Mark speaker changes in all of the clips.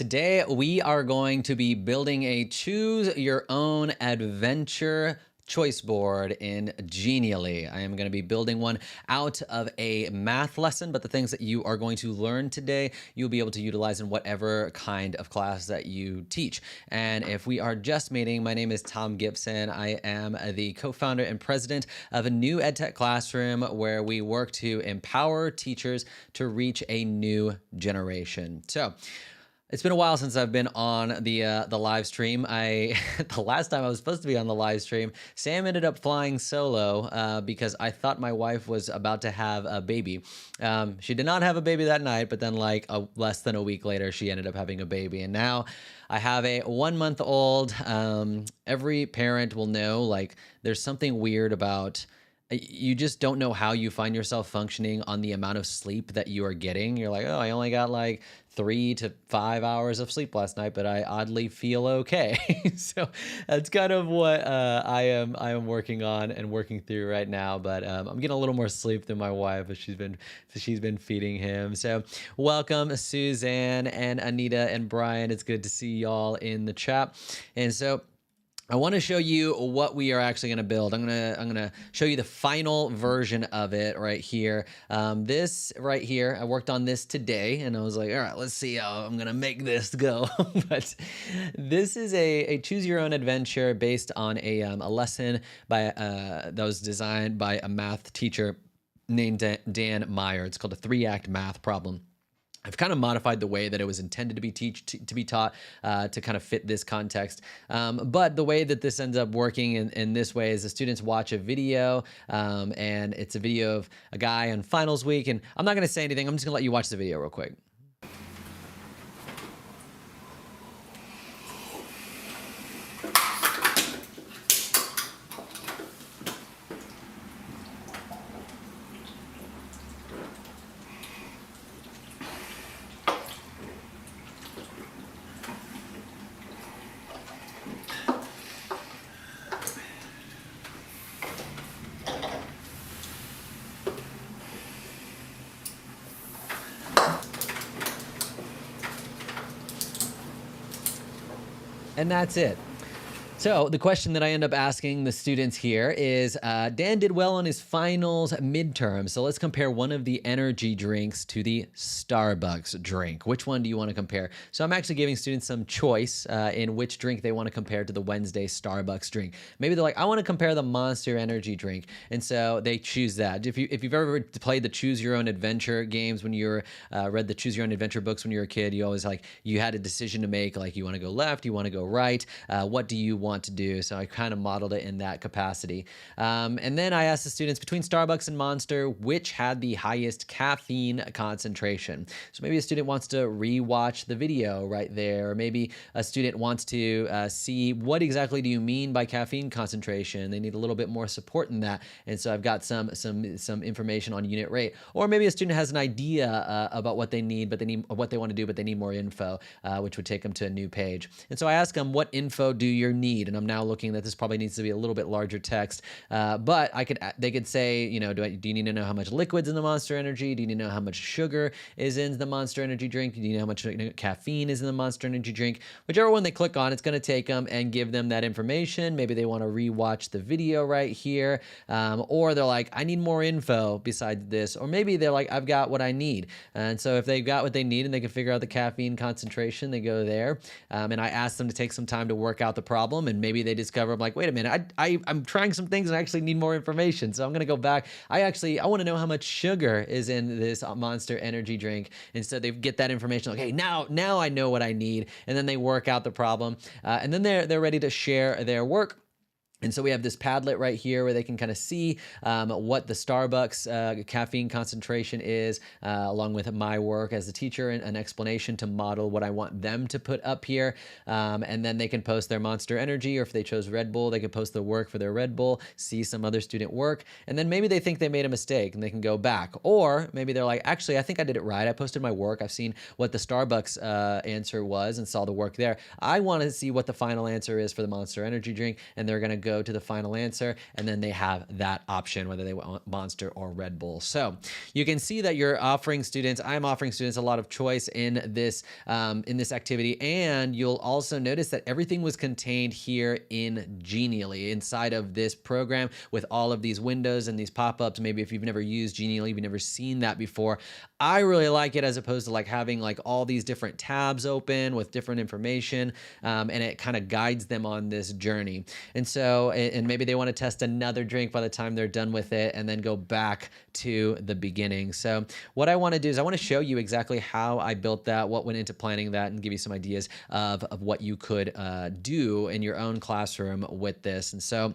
Speaker 1: Today, we are going to be building a choose your own adventure choice board in Genially. I am going to be building one out of a math lesson, but the things that you are going to learn today, you'll be able to utilize in whatever kind of class that you teach. And if we are just meeting, my name is Thom Gibson. I am the co-founder and president of a new EdTech classroom where we work to empower teachers to reach a new generation. So, it's been a while since I've been on the live stream. The last time I was supposed to be on the live stream, Sam ended up flying solo because I thought my wife was about to have a baby. She did not have a baby that night, but then less than a week later, she ended up having a baby. And now I have a 1-month-old. Every parent will know there's something weird about you just don't know how you find yourself functioning on the amount of sleep that you are getting. You're like, oh, I only got 3 to 5 hours of sleep last night, but I oddly feel okay. So that's kind of what I am working on and working through right now. But I'm getting a little more sleep than my wife as she's been feeding him. So welcome, Suzanne and Anita and Brian. It's good to see y'all in the chat. And so I want to show you what we are actually going to build. I'm gonna show you the final version of it right here. This right here, I worked on this today, and I was like, all right, let's see how I'm gonna make this go. But this is a choose your own adventure based on a lesson by that was designed by a math teacher named Dan Meyer. It's called a 3-act math problem. I've kind of modified the way that it was intended to be taught to kind of fit this context. But the way that this ends up working in this way is the students watch a video, and it's a video of a guy on finals week. And I'm not going to say anything. I'm just going to let you watch the video real quick. And that's it. So the question that I end up asking the students here is, Dan did well on his finals midterm. So let's compare one of the energy drinks to the Starbucks drink. Which one do you want to compare? So I'm actually giving students some choice in which drink they want to compare to the Wednesday Starbucks drink. Maybe they're like, I want to compare the Monster Energy drink. And so they choose that. If you've ever played the Choose Your Own Adventure games when you were read the Choose Your Own Adventure books when you were a kid, you always you had a decision to make, you want to go left, you want to go right. What do you want to do? So I kind of modeled it in that capacity. And then I asked the students between Starbucks and Monster, which had the highest caffeine concentration. So maybe a student wants to rewatch the video right there, or maybe a student wants to see what exactly do you mean by caffeine concentration. They need a little bit more support in that. And so I've got some information on unit rate. Or maybe a student has an idea about what they need, what they want to do, but they need more info, which would take them to a new page. And so I ask them, what info do you need? And I'm now looking that this probably needs to be a little bit larger text, but they could say, do you need to know how much liquid's in the Monster Energy? Do you need to know how much sugar is in the Monster Energy drink? Do you know how much caffeine is in the Monster Energy drink? Whichever one they click on, it's going to take them and give them that information. Maybe they want to rewatch the video right here, or they're like, I need more info besides this, or maybe they're like, I've got what I need. And so if they've got what they need and they can figure out the caffeine concentration, they go there. And I ask them to take some time to work out the problem, and maybe they discover, I'm like, wait a minute, I'm trying some things and I actually need more information. So I'm going to go back. I want to know how much sugar is in this Monster Energy drink. And so they get that information, like, hey, now I know what I need. And then they work out the problem. And then they're ready to share their work. And so we have this Padlet right here where they can kind of see what the Starbucks caffeine concentration is, along with my work as a teacher and an explanation to model what I want them to put up here. And then they can post their Monster Energy, or if they chose Red Bull, they can post the work for their Red Bull, see some other student work. And then maybe they think they made a mistake and they can go back. Or maybe they're like, actually, I think I did it right. I posted my work. I've seen what the Starbucks answer was and saw the work there. I want to see what the final answer is for the Monster Energy drink. And they're going to go to the final answer, and then they have that option, whether they want Monster or Red Bull. So you can see that I'm offering students a lot of choice in this activity, and you'll also notice that everything was contained here in Genially, inside of this program with all of these windows and these pop-ups. Maybe if you've never used Genially, you've never seen that before. I really like it as opposed to like having like all these different tabs open with different information, and it kind of guides them on this journey. And so, and maybe they want to test another drink by the time they're done with it and then go back to the beginning. So what I want to do is I want to show you exactly how I built that, what went into planning that, and give you some ideas of what you could do in your own classroom with this. And so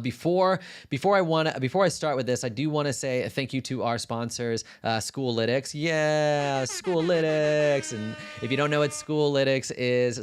Speaker 1: before I start with this, I do want to say thank you to our sponsors, Schoolytics. Yeah, Schoolytics. And if you don't know what Schoolytics is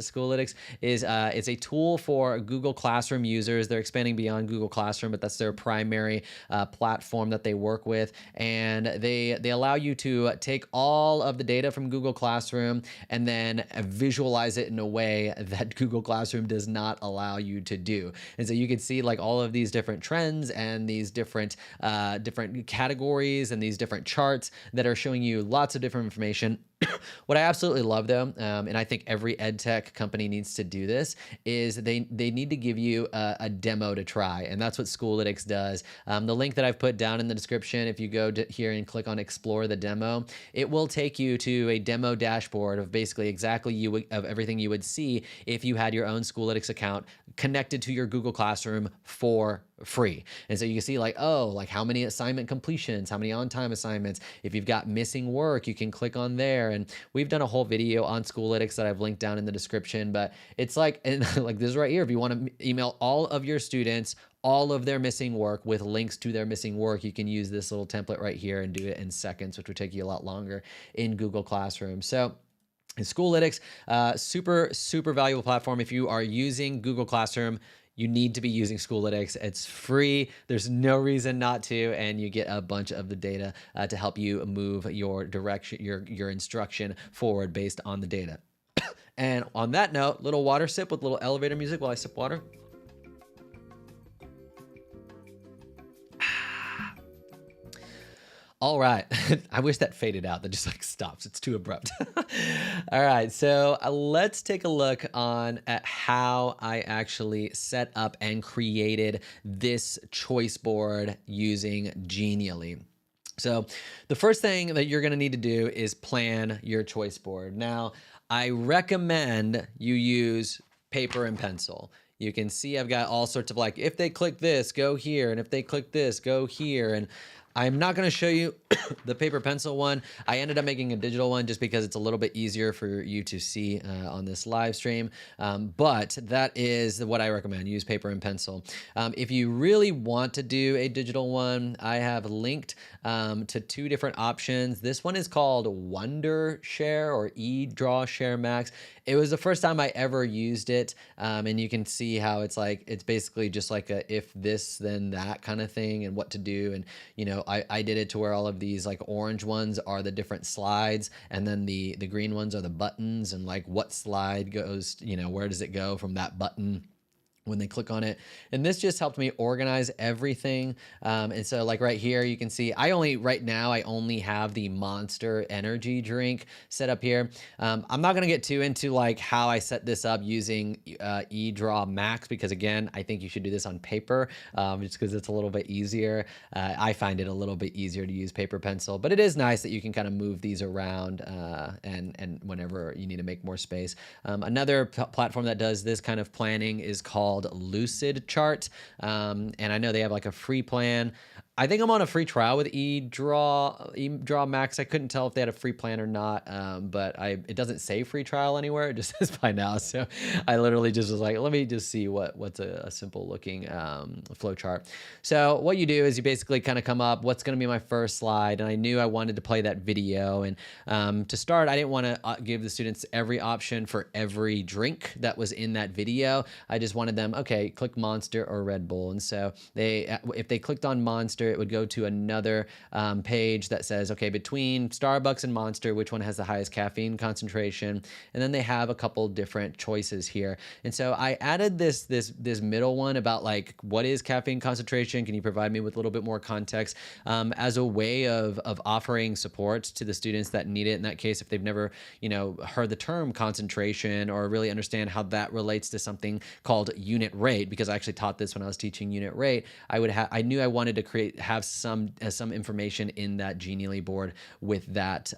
Speaker 1: it's a tool for Google Classroom users. They're expanding beyond Google Classroom, but that's their primary platform that they work with. And they allow you to take all of the data from Google Classroom and then visualize it in a way that Google Classroom does not allow you to do. And so you can see like all of these different trends and these different categories and these different charts that are showing you lots of different information. What I absolutely love though, and I think every EdTech company needs to do this, is they need to give you a demo to try. And that's what Schoolytics does. The link that I've put down in the description, if you go to here and click on explore the demo, it will take you to a demo dashboard of basically exactly of everything you would see if you had your own Schoolytics account connected to your Google Classroom for free. And so you can see like, oh, like how many assignment completions, how many on-time assignments. If you've got missing work, you can click on there. And we've done a whole video on Schoolytics that I've linked down in the description, but it's like, and like this right here, if you want to email all of your students all of their missing work with links to their missing work, you can use this little template right here and do it in seconds, which would take you a lot longer in Google Classroom. So Schoolytics, super valuable platform. If you are using Google Classroom, you need to be using Schoolytics. It's free. There's no reason not to, and you get a bunch of the data to help you move your direction, your instruction forward based on the data. And on that note, little water sip with little elevator music while I sip water. All right. I wish that faded out. That just like stops. It's too abrupt. All right. So let's take a look at how I actually set up and created this choice board using Genially. So the first thing that you're going to need to do is plan your choice board. Now, I recommend you use paper and pencil. You can see I've got all sorts of like, if they click this, go here. And if they click this, go here. And I'm not going to show you the paper pencil one. I ended up making a digital one just because it's a little bit easier for you to see on this live stream. But that is what I recommend. Use paper and pencil. If you really want to do a digital one, I have linked to two different options. This one is called Wondershare or eDrawShare Max. It was the first time I ever used it. And you can see how it's like, it's basically just like a if this, then that kind of thing and what to do. And, you know, I did it to where all of these like orange ones are the different slides, and then the green ones are the buttons, and like what slide goes, you know, where does it go from that button when they click on it. And this just helped me organize everything. And so like right here, you can see right now I only have the Monster energy drink set up here. I'm not gonna get too into like how I set this up using eDraw Max, because again, I think you should do this on paper just because it's a little bit easier. I find it a little bit easier to use paper pencil, but it is nice that you can kind of move these around and whenever you need to make more space. Another platform that does this kind of planning is called Flowchart, and I know they have like a free plan. I think I'm on a free trial with eDraw Max. I couldn't tell if they had a free plan or not, but it doesn't say free trial anywhere. It just says buy now. So I literally just was like, let me just see what's a simple looking flow chart. So what you do is you basically kind of come up, what's going to be my first slide? And I knew I wanted to play that video. And to start, I didn't want to give the students every option for every drink that was in that video. I just wanted them, okay, click Monster or Red Bull. And so if they clicked on Monster, Monster, it would go to another page that says, okay, between Starbucks and Monster, which one has the highest caffeine concentration? And then they have a couple different choices here. And so I added this middle one about like, what is caffeine concentration? Can you provide me with a little bit more context, as a way of offering support to the students that need it? In that case, if they've never, heard the term concentration or really understand how that relates to something called unit rate, because I actually taught this when I was teaching unit rate, I knew I wanted to have some information in that Genially board with that,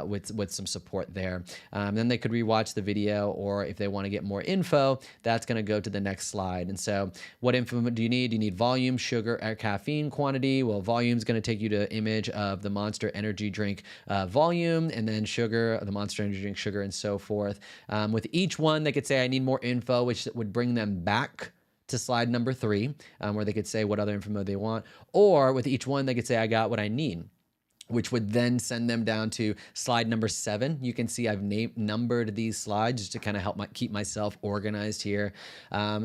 Speaker 1: with some support there. Then they could rewatch the video, or if they want to get more info, that's going to go to the next slide. And so what info do you need? Do you need volume, sugar, or caffeine quantity? Well, volume is going to take you to image of the Monster energy drink volume, and then sugar, the Monster energy drink sugar, and so forth. With each one, they could say, I need more info, which would bring them back to slide number 3, where they could say what other info they want. Or with each one, they could say, I got what I need, which would then send them down to slide number 7. You can see I've numbered these slides just to kind of help keep myself organized here.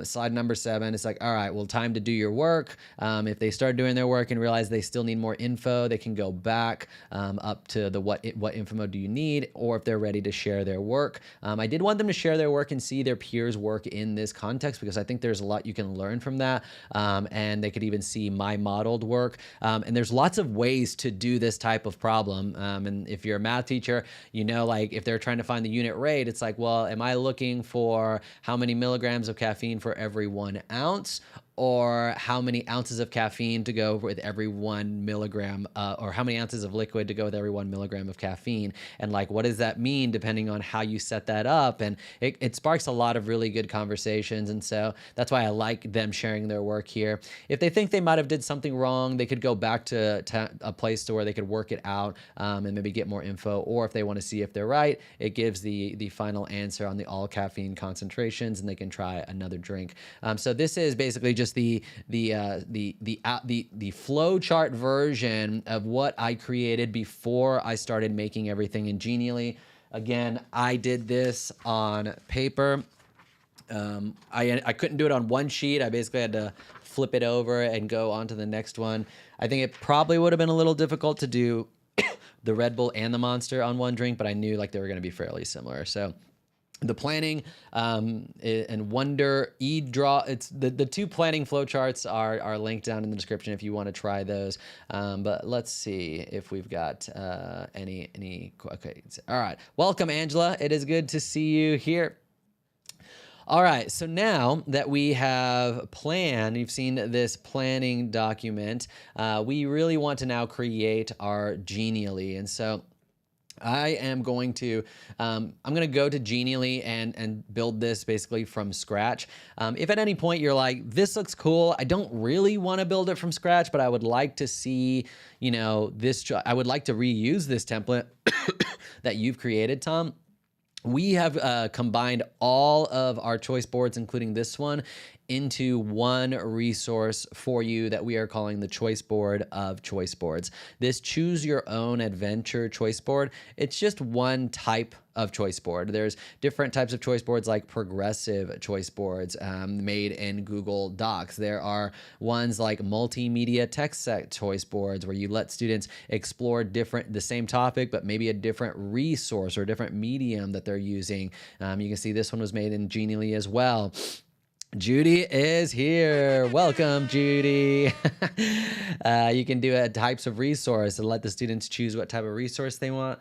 Speaker 1: Slide number 7, it's like, all right, well, time to do your work. If they start doing their work and realize they still need more info, they can go back up to the what info do you need, or if they're ready to share their work. I did want them to share their work and see their peers' work in this context, because I think there's a lot you can learn from that. And they could even see my modeled work. And there's lots of ways to do this type of problem. And if you're a math teacher, like if they're trying to find the unit rate, it's like, well, am I looking for how many milligrams of caffeine for every 1 ounce? Or how many ounces of caffeine to go with every 1 milligram, or how many ounces of liquid to go with every 1 milligram of caffeine? And like, what does that mean depending on how you set that up? And it sparks a lot of really good conversations. And so that's why I like them sharing their work here. If they think they might have did something wrong, they could go back to a place to where they could work it out, and maybe get more info. Or if they want to see if they're right, it gives the final answer on the all caffeine concentrations, and they can try another drink. So this is basically just the flowchart version of what I created before I started making everything in Genially. Again, I did this on paper. I couldn't do it on one sheet. I basically had to flip it over and go on to the next one. I think it probably would have been a little difficult to do the Red Bull and the Monster on one drink, but I knew like they were going to be fairly similar. So the planning and Wonder eDraw, it's the 2 planning flowcharts are linked down in the description if you want to try those. But let's see if we've got any. Okay, all right. Welcome, Angela. It is good to see you here. All right, so now that we have planned, you've seen this planning document, we really want to now create our Genially. And so I am going to, I'm going to go to Genially and build this basically from scratch. If at any point you're like, this looks cool, I don't really want to build it from scratch, but I would like to see, I would like to reuse this template that you've created, Thom. We have combined all of our choice boards, including this one, into one resource for you that we are calling the choice board of choice boards. This choose your own adventure choice board, it's just one type of choice board. There's different types of choice boards like progressive choice boards made in Google Docs. There are ones like multimedia text set choice boards where you let students explore the same topic, but maybe a different resource or a different medium that they're using. You can see this one was made in Genially as well. Judy is here. Welcome, Judy. You can do types of resource and let the students choose what type of resource they want.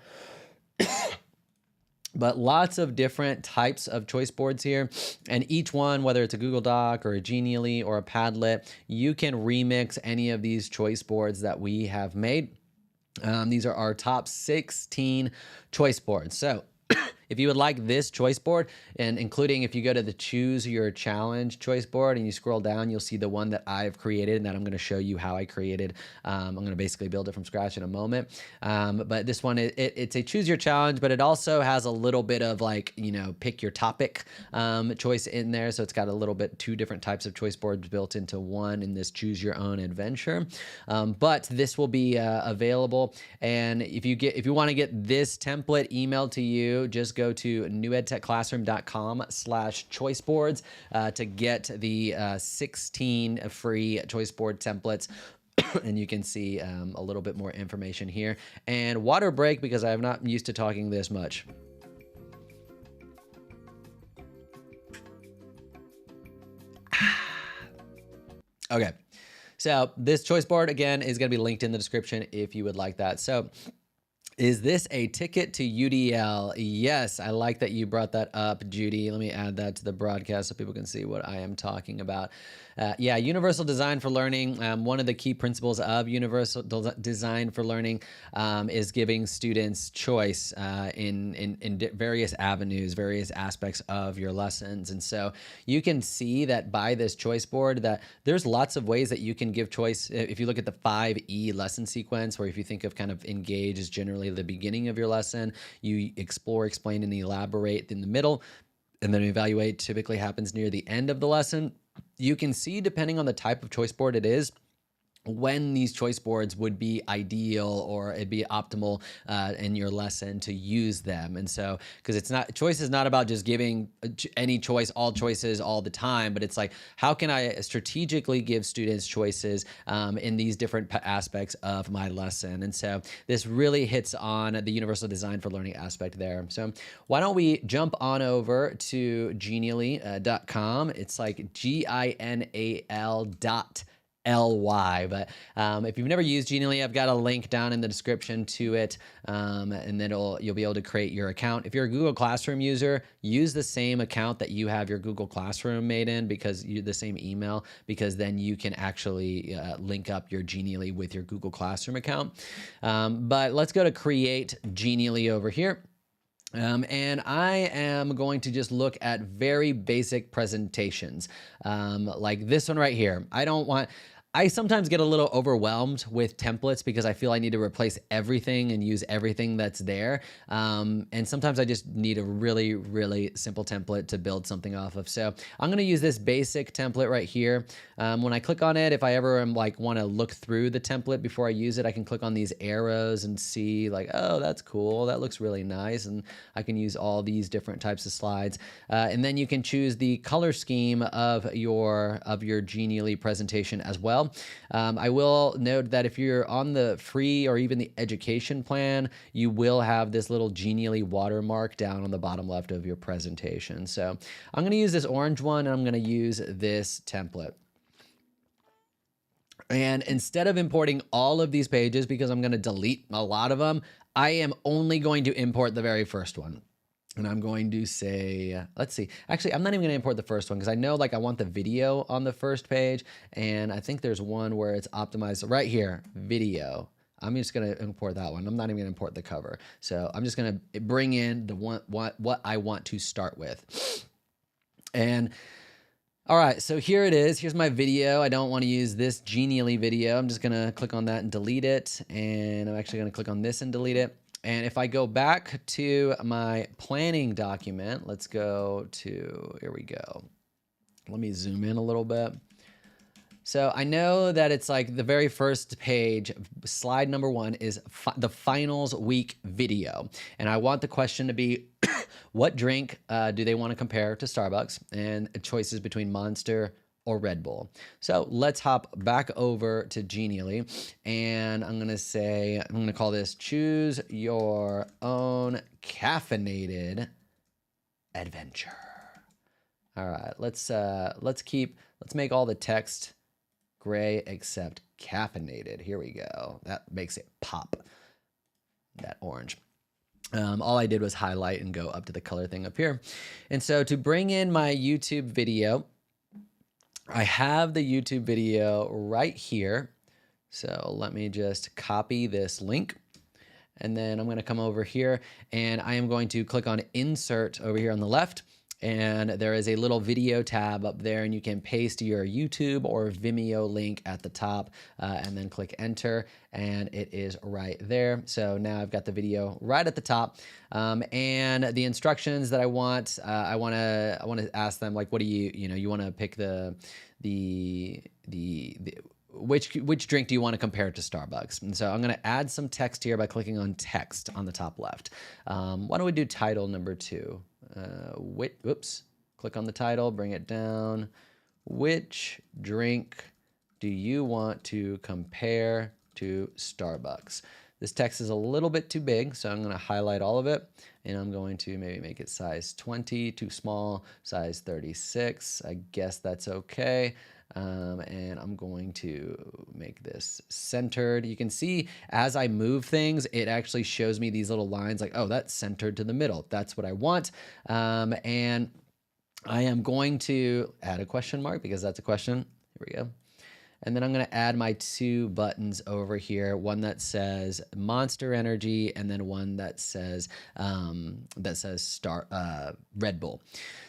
Speaker 1: But lots of different types of choice boards here. And each one, whether it's a Google Doc or a Genially or a Padlet, you can remix any of these choice boards that we have made. These are our top 16 choice boards. So if you would like this choice board, and including if you go to the choose your challenge choice board and you scroll down, you'll see the one that I've created and that I'm going to show you how I created. I'm going to basically build it from scratch in a moment. But this one, it's a choose your challenge, but it also has a little bit of like, pick your topic choice in there. So it's got a little bit 2 different types of choice boards built into one in this choose your own adventure. But this will be available. And if you want to get this template emailed to you, just go to newedtechclassroom.com/choiceboards to get the 16 free choice board templates. and you can see a little bit more information here. And water break, because I'm not used to talking this much. Okay, so this choice board, again, is going to be linked in the description if you would like that. So is this a ticket to UDL? Yes, I like that you brought that up, Judy. Let me add that to the broadcast so people can see what I am talking about. Yeah, universal design for learning. One of the key principles of universal design for learning is giving students choice in various avenues, various aspects of your lessons. And so you can see that by this choice board that there's lots of ways that you can give choice. If you look at the 5E lesson sequence, where if you think of kind of engage is generally the beginning of your lesson, you explore, explain, and elaborate in the middle, and then evaluate typically happens near the end of the lesson. You can see, depending on the type of choice board it is, when these choice boards would be ideal or it'd be optimal in your lesson to use them. And so, because it's not, choice is not about just giving any choice, all choices all the time, but it's like, how can I strategically give students choices in these different aspects of my lesson? And so this really hits on the universal design for learning aspect there. So why don't we jump on over to genially.com. It's like GINAL.LY. But if you've never used Genially, I've got a link down in the description to it, and then you'll be able to create your account. If you're a Google Classroom user, use the same account that you have your Google Classroom made in, because the same email, because then you can actually link up your Genially with your Google Classroom account. But let's go to create Genially over here. And I am going to just look at very basic presentations, like this one right here. I sometimes get a little overwhelmed with templates because I feel I need to replace everything and use everything that's there. And sometimes I just need a really, really simple template to build something off of. So I'm going to use this basic template right here. When I click on it, if I ever am like want to look through the template before I use it, I can click on these arrows and see like, oh, that's cool. That looks really nice. And I can use all these different types of slides. And then you can choose the color scheme of your Genially presentation as well. I will note that if you're on the free or even the education plan, you will have this little Genially watermark down on the bottom left of your presentation. So I'm going to use this orange one, and I'm going to use this template. And instead of importing all of these pages, because I'm going to delete a lot of them, I am only going to import the very first one. And I'm going to say, let's see. Actually, I'm not even going to import the first one because I know like I want the video on the first page. And I think there's one where it's optimized right here, video. I'm just going to import that one. I'm not even going to import the cover. So I'm just going to bring in the one, what I want to start with. And all right, so here it is. Here's my video. I don't want to use this Genially video. I'm just going to click on that and delete it. And I'm actually going to click on this and delete it. And if I go back to my planning document, let's go to, here we go. Let me zoom in a little bit. So I know that it's like the very first page, slide number 1 is the finals week video. And I want the question to be, what drink do they want to compare to Starbucks? And choices between Monster or Red Bull. So let's hop back over to Genially, and I'm going to call this choose your own caffeinated adventure. All right, let's make all the text gray except caffeinated. Here we go. That makes it pop, that orange. All I did was highlight and go up to the color thing up here. And so to bring in my YouTube video, I have the YouTube video right here. So let me just copy this link. And then I'm going to come over here and I am going to click on insert over here on the left. And there is a little video tab up there, and you can paste your YouTube or Vimeo link at the top and then click enter, and it is right there. So now I've got the video right at the top, and the instructions that I want to ask them, like, what do you want to pick which drink do you want to compare to Starbucks? And so I'm going to add some text here by clicking on text on the top left. Why don't we do title number 2? Click on the title, bring it down. Which drink do you want to compare to Starbucks? This text is a little bit too big, so I'm going to highlight all of it, and I'm going to maybe make it size 20, too small, size 36. I guess that's okay. And I'm going to make this centered. You can see as I move things, it actually shows me these little lines like, oh, that's centered to the middle. That's what I want. And I am going to add a question mark because that's a question. Here we go. And then I'm going to add my 2 buttons over here, one that says Monster Energy and then one that says Red Bull.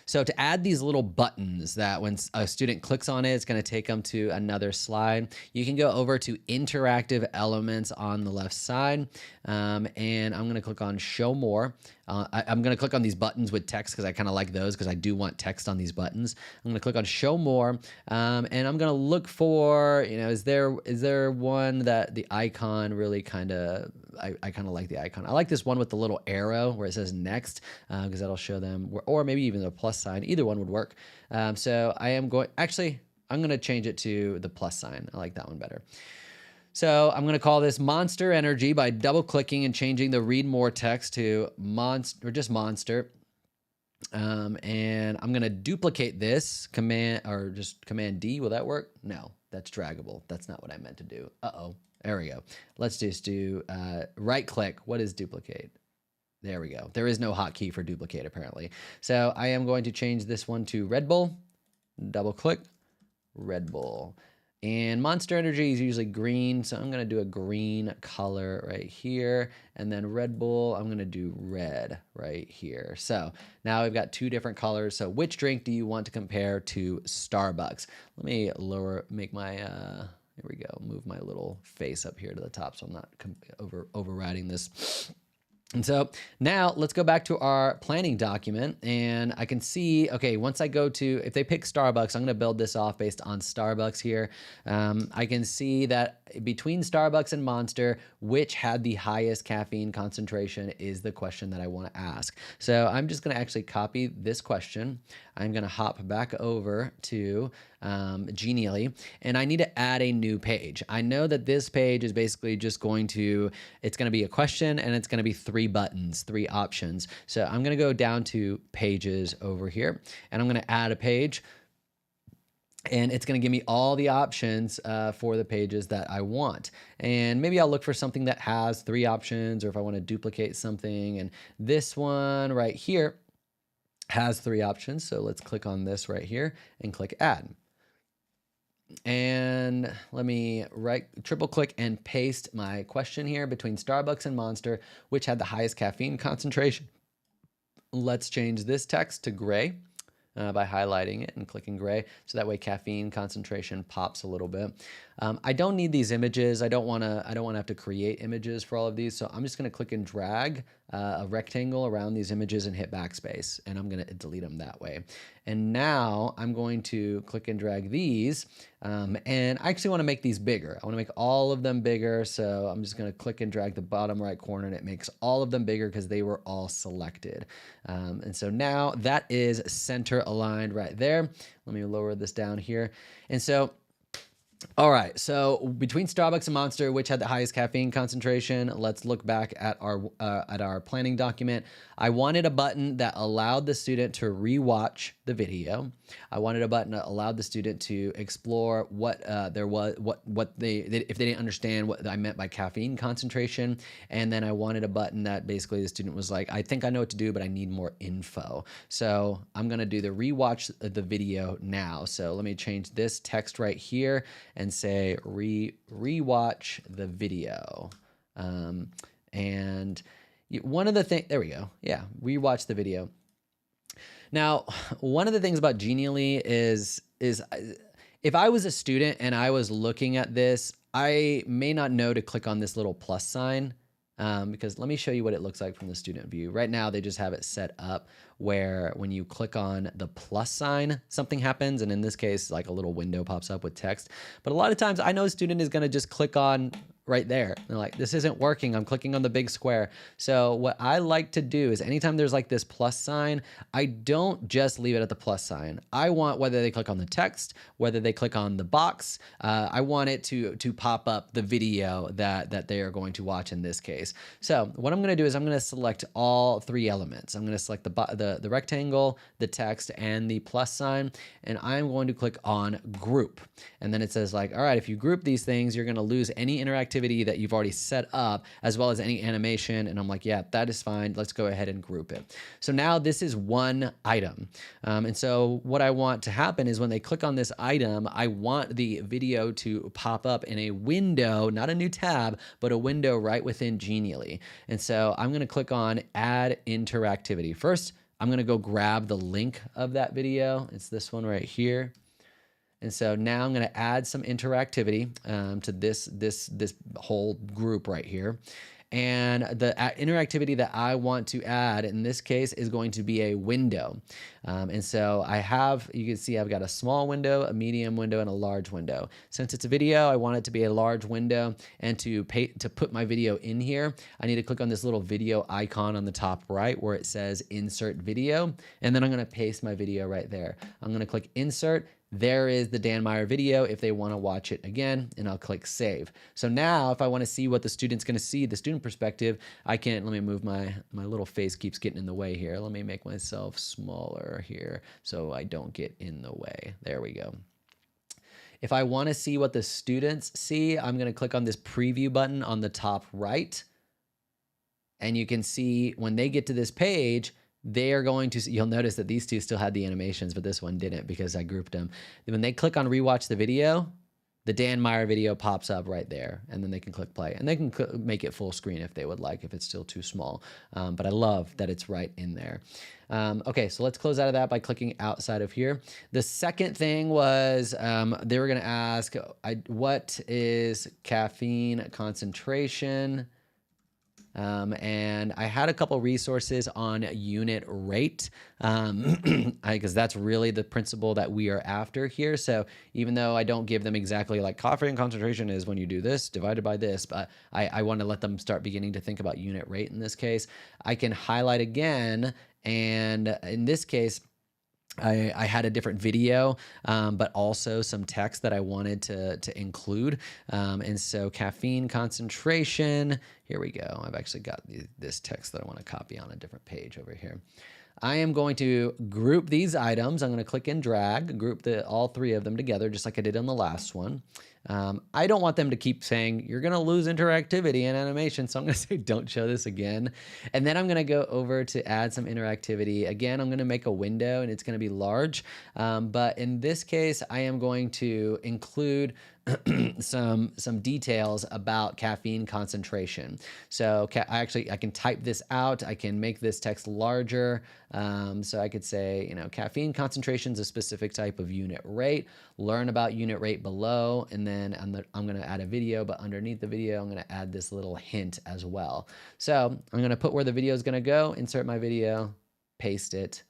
Speaker 1: So to add these little buttons that when a student clicks on it, it's going to take them to another slide. You can go over to interactive elements on the left side, and I'm going to click on Show More. I'm going to click on these buttons with text because I kind of like those because I do want text on these buttons. I'm going to click on Show More, and I'm going to look for, is there one that the icon really kind of, I kind of like the icon. I like this one with the little arrow where it says next because that'll show them, or maybe even the plus sign. Either one would work. So I'm going to change it to the plus sign. I like that one better. So I'm going to call this Monster Energy by double clicking and changing the read more text to monster or just monster. And I'm going to duplicate this command D. Will that work? No, that's draggable. That's not what I meant to do. Uh-oh. There we go. Let's just do right click. What is duplicate? There we go. There is no hotkey for duplicate apparently. So I am going to change this one to Red Bull. Double click, Red Bull. And Monster Energy is usually green, so I'm going to do a green color right here. And then Red Bull, I'm going to do red right here. So now we've got 2 different colors. So which drink do you want to compare to Starbucks? Let me make my, here we go, move my little face up here to the top so I'm not overriding this. And so now let's go back to our planning document, and I can see, okay, once I go to, if they pick Starbucks, I'm going to build this off based on Starbucks here. I can see that between Starbucks and Monster, which had the highest caffeine concentration is the question that I want to ask. So I'm just going to actually copy this question. I'm going to hop back over to Genially, and I need to add a new page. I know that this page is basically just it's going to be a question and it's going to be 3 buttons, 3 options. So I'm going to go down to pages over here, and I'm going to add a page. And it's going to give me all the options for the pages that I want. And maybe I'll look for something that has 3 options, or if I want to duplicate something. And this one right here has 3 options. So let's click on this right here and click Add. And let me triple click and paste my question here between Starbucks and Monster, which had the highest caffeine concentration. Let's change this text to gray. By highlighting it and clicking gray, so that way caffeine concentration pops a little bit. I don't need these images. I don't want to have to create images for all of these, so I'm just going to click and drag a rectangle around these images and hit backspace, and I'm going to delete them that way. And now I'm going to click and drag these, and I actually want to make these bigger. I want to make all of them bigger, so I'm just going to click and drag the bottom right corner, and it makes all of them bigger because they were all selected. And so now that is center aligned right there. Let me lower this down here. And so, all right, so between Starbucks and Monster, which had the highest caffeine concentration, let's look back at our planning document. I wanted a button that allowed the student to rewatch the video. I wanted a button that allowed the student to explore what if they didn't understand what I meant by caffeine concentration. And then I wanted a button that basically the student was like, I think I know what to do, but I need more info. So I'm going to do the rewatch the video now. So let me change this text right here and say rewatch the video. And one of the things, there we go. Yeah, rewatch the video. Now, one of the things about Genially is if I was a student and I was looking at this, I may not know to click on this little plus sign. Because let me show you what it looks like from the student view. Right now, they just have it set up where when you click on the plus sign, something happens. And in this case, like a little window pops up with text. But a lot of times I know a student is going to just click on right there. They're like, this isn't working. I'm clicking on the big square. So what I like to do is anytime there's like this plus sign, I don't just leave it at the plus sign. I want whether they click on the text, whether they click on the box, I want it to pop up the video that they are going to watch in this case. So what I'm going to do is I'm going to select all three elements. I'm going to select the rectangle, the text, and the plus sign, and I'm going to click on group. And then it says like, all right, if you group these things, you're going to lose any interactivity that you've already set up, as well as any animation. And I'm like, yeah, that is fine. Let's go ahead and group it. So now this is one item. And so what I want to happen is when they click on this item, I want the video to pop up in a window, not a new tab, but a window right within Genially. And so I'm going to click on Add Interactivity. First, I'm going to go grab the link of that video. It's this one right here. And so now I'm going to add some interactivity to this whole group right here. And the interactivity that I want to add in this case is going to be a window. And so you can see I've got a small window, a medium window, and a large window. Since it's a video, I want it to be a large window. And to put my video in here, I need to click on this little video icon on the top right where it says Insert Video. And then I'm going to paste my video right there. I'm going to click Insert. There is the Dan Meyer video if they want to watch it again, and I'll click Save. So now if I want to see what the student's going to see, the student perspective, let me move my little face keeps getting in the way here. Let me make myself smaller here so I don't get in the way. There we go. If I want to see what the students see, I'm going to click on this preview button on the top right. And you can see when they get to this page, they are going to, you'll notice that these two still had the animations, but this one didn't because I grouped them. When they click on rewatch the video, the Dan Meyer video pops up right there, and then they can click play. And they can make it full screen if they would like, if it's still too small. But I love that it's right in there. Okay, so let's close out of that by clicking outside of here. The second thing was they were going to ask, what is caffeine concentration? And I had a couple resources on unit rate because that's really the principle that we are after here. So even though I don't give them exactly like caffeine concentration is when you do this divided by this, but I want to let them start beginning to think about unit rate in this case. I can highlight again, and in this case, I had a different video, but also some text that I wanted to include. And so caffeine concentration, here we go. I've actually got this text that I want to copy on a different page over here. I am going to group these items. I'm going to click and drag, group all three of them together, just like I did on the last one. I don't want them to keep saying, you're going to lose interactivity and animation. So I'm going to say, don't show this again. And then I'm going to go over to add some interactivity. Again, I'm going to make a window and it's going to be large. But in this case, I am going to include some details about caffeine concentration. So I can type this out. I can make this text larger. So I could say, caffeine concentration is a specific type of unit rate. Learn about unit rate below. And then I'm going to add a video, but underneath the video, I'm going to add this little hint as well. So I'm going to put where the video is going to go, insert my video, paste it,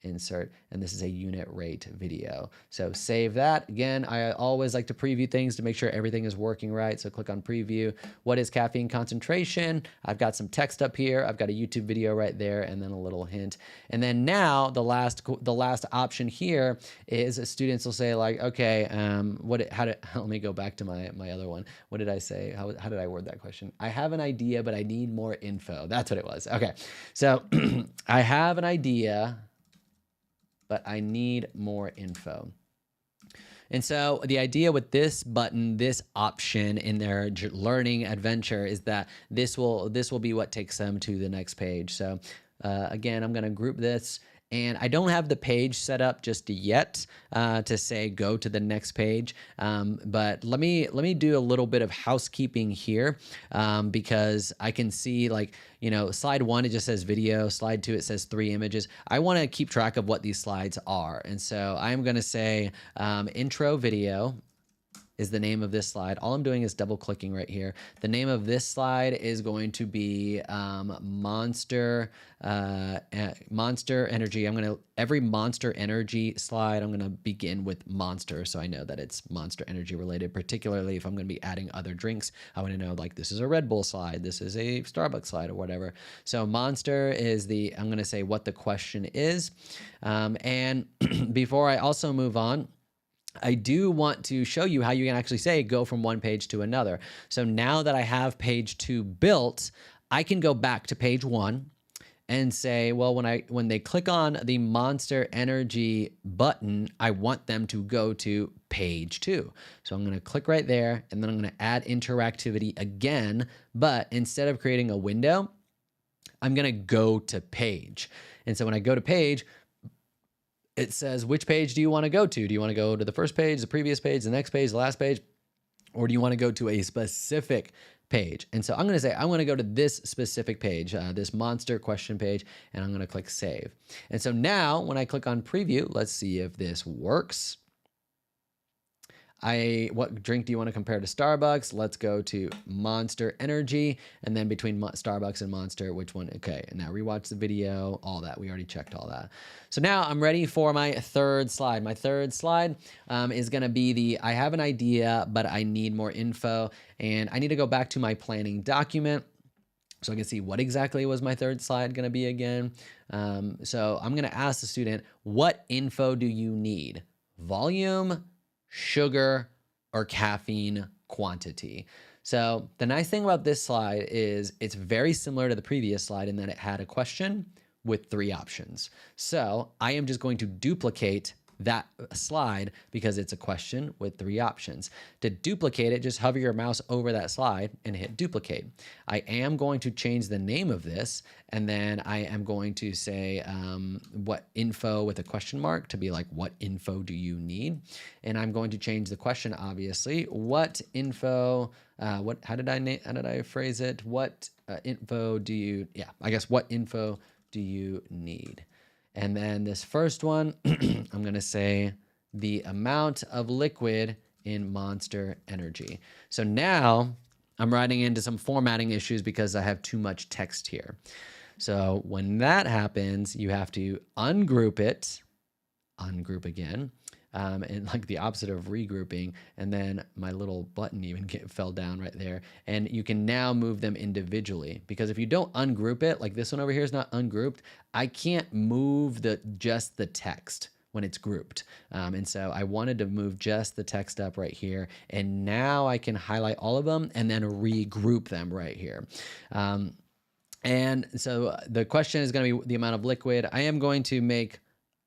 Speaker 1: insert, and this is a unit rate video. So save that. Again, I always like to preview things to make sure everything is working right. So click on preview. What is caffeine concentration? I've got some text up here. I've got a YouTube video right there and then a little hint. And then now the last option here is students will say like, okay, let me go back to my other one. What did I say? How did I word that question? I have an idea, but I need more info. That's what it was. Okay. So I have an idea, but I need more info. And so the idea with this button, this option in their learning adventure is that this will be what takes them to the next page. So again, I'm going to group this. And I don't have the page set up just yet to say go to the next page. But let me do a little bit of housekeeping here because I can see slide 1, it just says video. Slide 2, it says 3 images. I want to keep track of what these slides are. And so I'm going to say intro video. is the name of this slide. All I'm doing is double clicking right here. The name of this slide is going to be Monster Energy. Every Monster Energy slide, I'm gonna begin with Monster, so I know that it's Monster Energy related, particularly if I'm gonna be adding other drinks. I wanna know, like, this is a Red Bull slide, this is a Starbucks slide, or whatever. So Monster is I'm gonna say what the question is. And before I also move on, I do want to show you how you can actually say go from one page to another. So now that I have page 2 built, I can go back to page 1 and say, well, when they click on the Monster Energy button, I want them to go to page 2. So I'm going to click right there, and then I'm going to add interactivity again, but instead of creating a window, I'm going to go to page. And so when I go to page, it says, which page do you want to go to? Do you want to go to the first page, the previous page, the next page, the last page? Or do you want to go to a specific page? And so I'm going to say, I want to go to this specific page, this Monster question page, and I'm going to click Save. And so now when I click on Preview, let's see if this works. What drink do you want to compare to Starbucks? Let's go to Monster Energy, and then between Starbucks and Monster, which one? Okay, and now rewatch the video, all that. We already checked all that. So now I'm ready for my third slide. My third slide is going to be I have an idea, but I need more info, and I need to go back to my planning document so I can see what exactly was my third slide going to be again. So I'm going to ask the student, what info do you need? Volume, sugar, or caffeine quantity. So the nice thing about this slide is it's very similar to the previous slide in that it had a question with 3 options. So I am just going to duplicate that slide because it's a question with 3 options. To duplicate it, just hover your mouse over that slide and hit duplicate. I am going to change the name of this, and then I am going to say what info with a question mark to be like, what info do you need? And I'm going to change the question, obviously. What info, how did I phrase it? What info do you, I guess what info do you need? And then this first one, I'm going to say the amount of liquid in Monster Energy. So now I'm running into some formatting issues because I have too much text here. So when that happens, you have to ungroup it, ungroup again, and like the opposite of regrouping. And then my little button even fell down right there. And you can now move them individually, because if you don't ungroup it, like this one over here is not ungrouped, I can't move just the text when it's grouped. And so I wanted to move just the text up right here. And now I can highlight all of them and then regroup them right here. And so the question is going to be the amount of liquid. I am going to make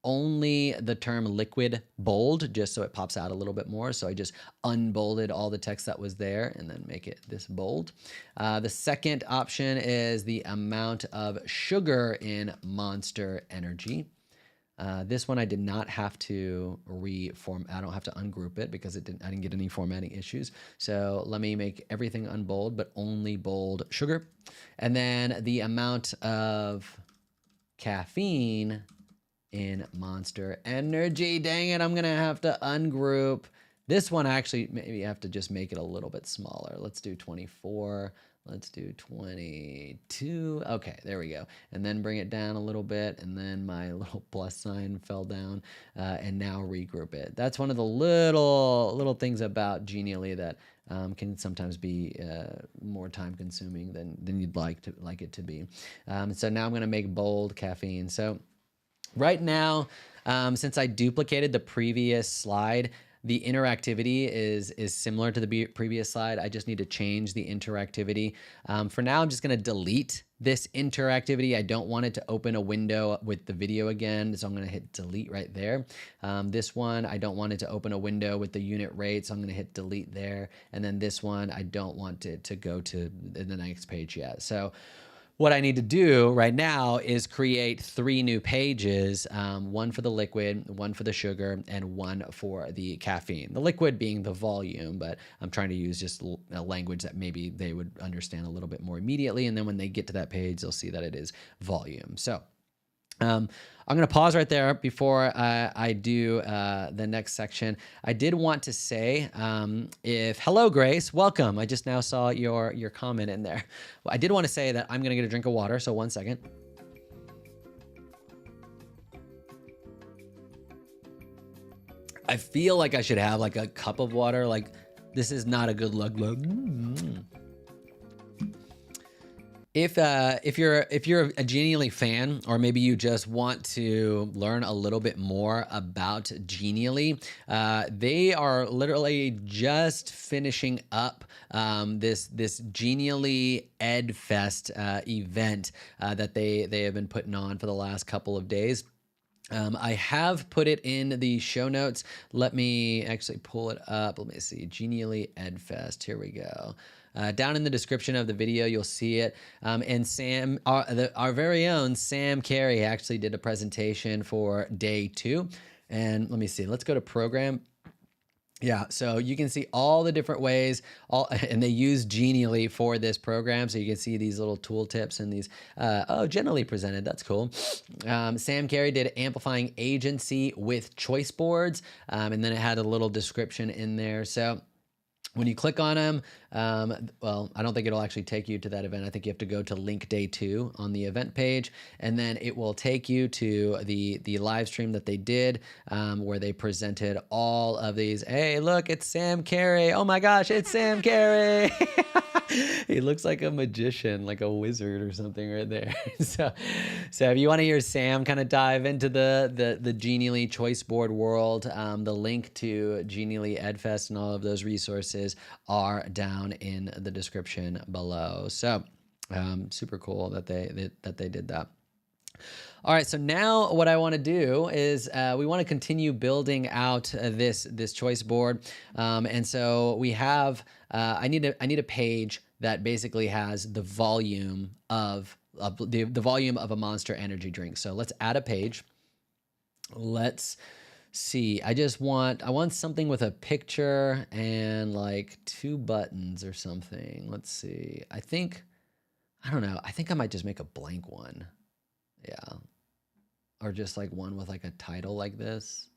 Speaker 1: only the term liquid bold, just so it pops out a little bit more. So I just unbolded all the text that was there and then make it this bold. The second option is the amount of sugar in Monster Energy. This one I did not have to I don't have to ungroup it because I didn't get any formatting issues. So let me make everything unbold, but only bold sugar. And then the amount of caffeine in Monster Energy. Dang it, I'm gonna have to ungroup. This one actually maybe I have to just make it a little bit smaller. Let's do 24. Let's do 22. Okay, there we go. And then bring it down a little bit, and then my little plus sign fell down, and now regroup it. That's one of the little things about Genially that can sometimes be more time consuming than you'd like it to be. So now I'm gonna make bold caffeine. So right now, since I duplicated the previous slide, the interactivity is similar to the previous slide. I just need to change the interactivity. For now, I'm just going to delete this interactivity. I don't want it to open a window with the video again, so I'm going to hit delete right there. This one, I don't want it to open a window with the unit rate, so I'm going to hit delete there. And then this one, I don't want it to go to the next page yet. So what I need to do right now is create 3 new pages, one for the liquid, one for the sugar, and one for the caffeine. The liquid being the volume, but I'm trying to use just a language that maybe they would understand a little bit more immediately. And then when they get to that page, they'll see that it is volume. So I'm going to pause right there before I do the next section. I did want to say, hello, Grace, welcome. I just now saw your comment in there. Well, I did want to say that I'm going to get a drink of water. So 1 second. I feel like I should have like a cup of water. Like this is not a good look. If you're a Genially fan, or maybe you just want to learn a little bit more about Genially, they are literally just finishing up this Genially EdFest event that they have been putting on for the last couple of days. I have put it in the show notes. Let me actually pull it up. Let me see. Genially EdFest. Here we go. Down in the description of the video, you'll see it. And Sam, our very own Sam Carey, actually did a presentation for day 2. And let me see. Let's go to program. Yeah, so you can see all the different ways, and they use Genially for this program. So you can see these little tooltips and these, generally presented. That's cool. Sam Carey did amplifying agency with choice boards, and then it had a little description in there. So when you click on them, well, I don't think it'll actually take you to that event. I think you have to go to link day 2 on the event page, and then it will take you to the live stream that they did, where they presented all of these. Hey, look, it's Sam Carey. Oh my gosh, it's Sam Carey. He looks like a magician, like a wizard or something right there. So if you want to hear Sam kind of dive into the Genially choice board world, the link to Genially EdFest and all of those resources are down in the description below. So super cool that they did that. All right, so now what I want to do is we want to continue building out this choice board, and so we have I need a page that basically has the volume of the volume of a Monster energy drink. So let's add a page. Let's see. I want something with a picture and like 2 buttons or something. Let's see. I don't know. I think I might just make a blank one. Yeah. Or just like one with like a title like this.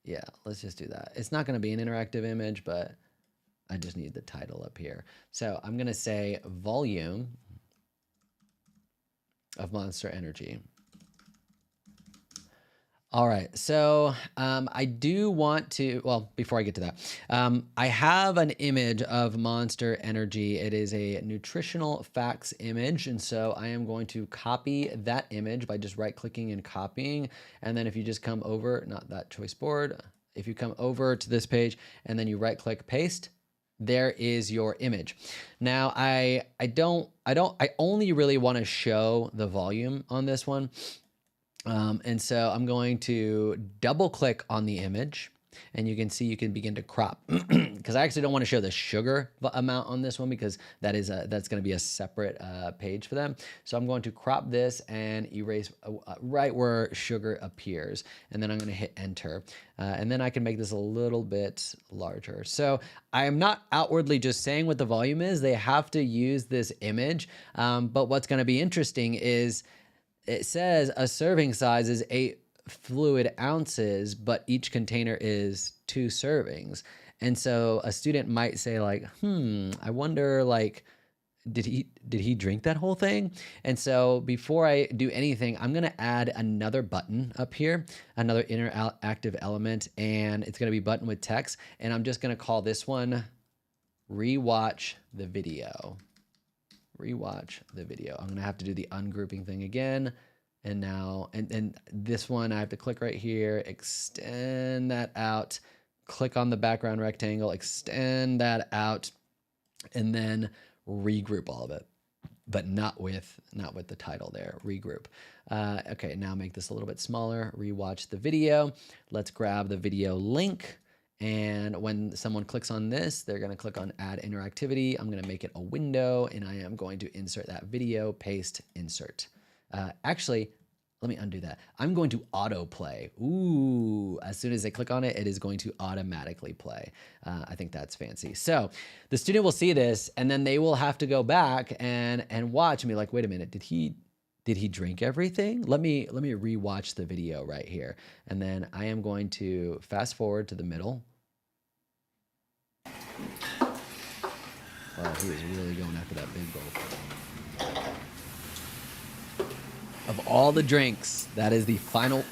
Speaker 1: Yeah, let's just do that. It's not going to be an interactive image, but I just need the title up here. So I'm going to say volume of Monster Energy. All right, so I do want to, well, before I get to that, I have an image of Monster Energy. It is a nutritional facts image, and so I am going to copy that image by just right-clicking and copying, and then if you just come over, not that choice board, if you come over to this page, and then you right-click paste, there is your image. Now, I only really want to show the volume on this one. And so I'm going to double click on the image, and you can see you can begin to crop, because I actually don't want to show the sugar amount on this one, because that's going to be a separate page for them. So I'm going to crop this and erase right where sugar appears, and then I'm going to hit enter, and then I can make this a little bit larger. So I am not outwardly just saying what the volume is. They have to use this image, but what's going to be interesting is it says a serving size is 8 fluid ounces, but each container is 2 servings. And so a student might say like, I wonder, like, did he drink that whole thing? And so before I do anything, I'm going to add another button up here, another interactive element, and it's going to be button with text. And I'm just going to call this one rewatch the video. Rewatch the video. I'm going to have to do the ungrouping thing again. And now, and this one, I have to click right here, extend that out, click on the background rectangle, extend that out, and then regroup all of it, but not with the title there, regroup. Okay, now make this a little bit smaller, rewatch the video. Let's grab the video link. And when someone clicks on this, they're going to click on add interactivity. I'm going to make it a window, and I am going to insert that video, paste, insert. Actually, let me undo that. I'm going to autoplay. Ooh, as soon as they click on it, it is going to automatically play. I think that's fancy. So the student will see this, and then they will have to go back and watch and be like, wait a minute, did he Did he drink everything? Let me rewatch the video right here. And then I am going to fast forward to the middle. Oh, he was really going after that big bowl. Of all the drinks, that is the final.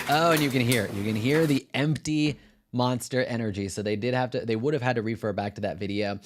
Speaker 1: Oh, and you can hear the empty Monster Energy. So they would have had to refer back to that video.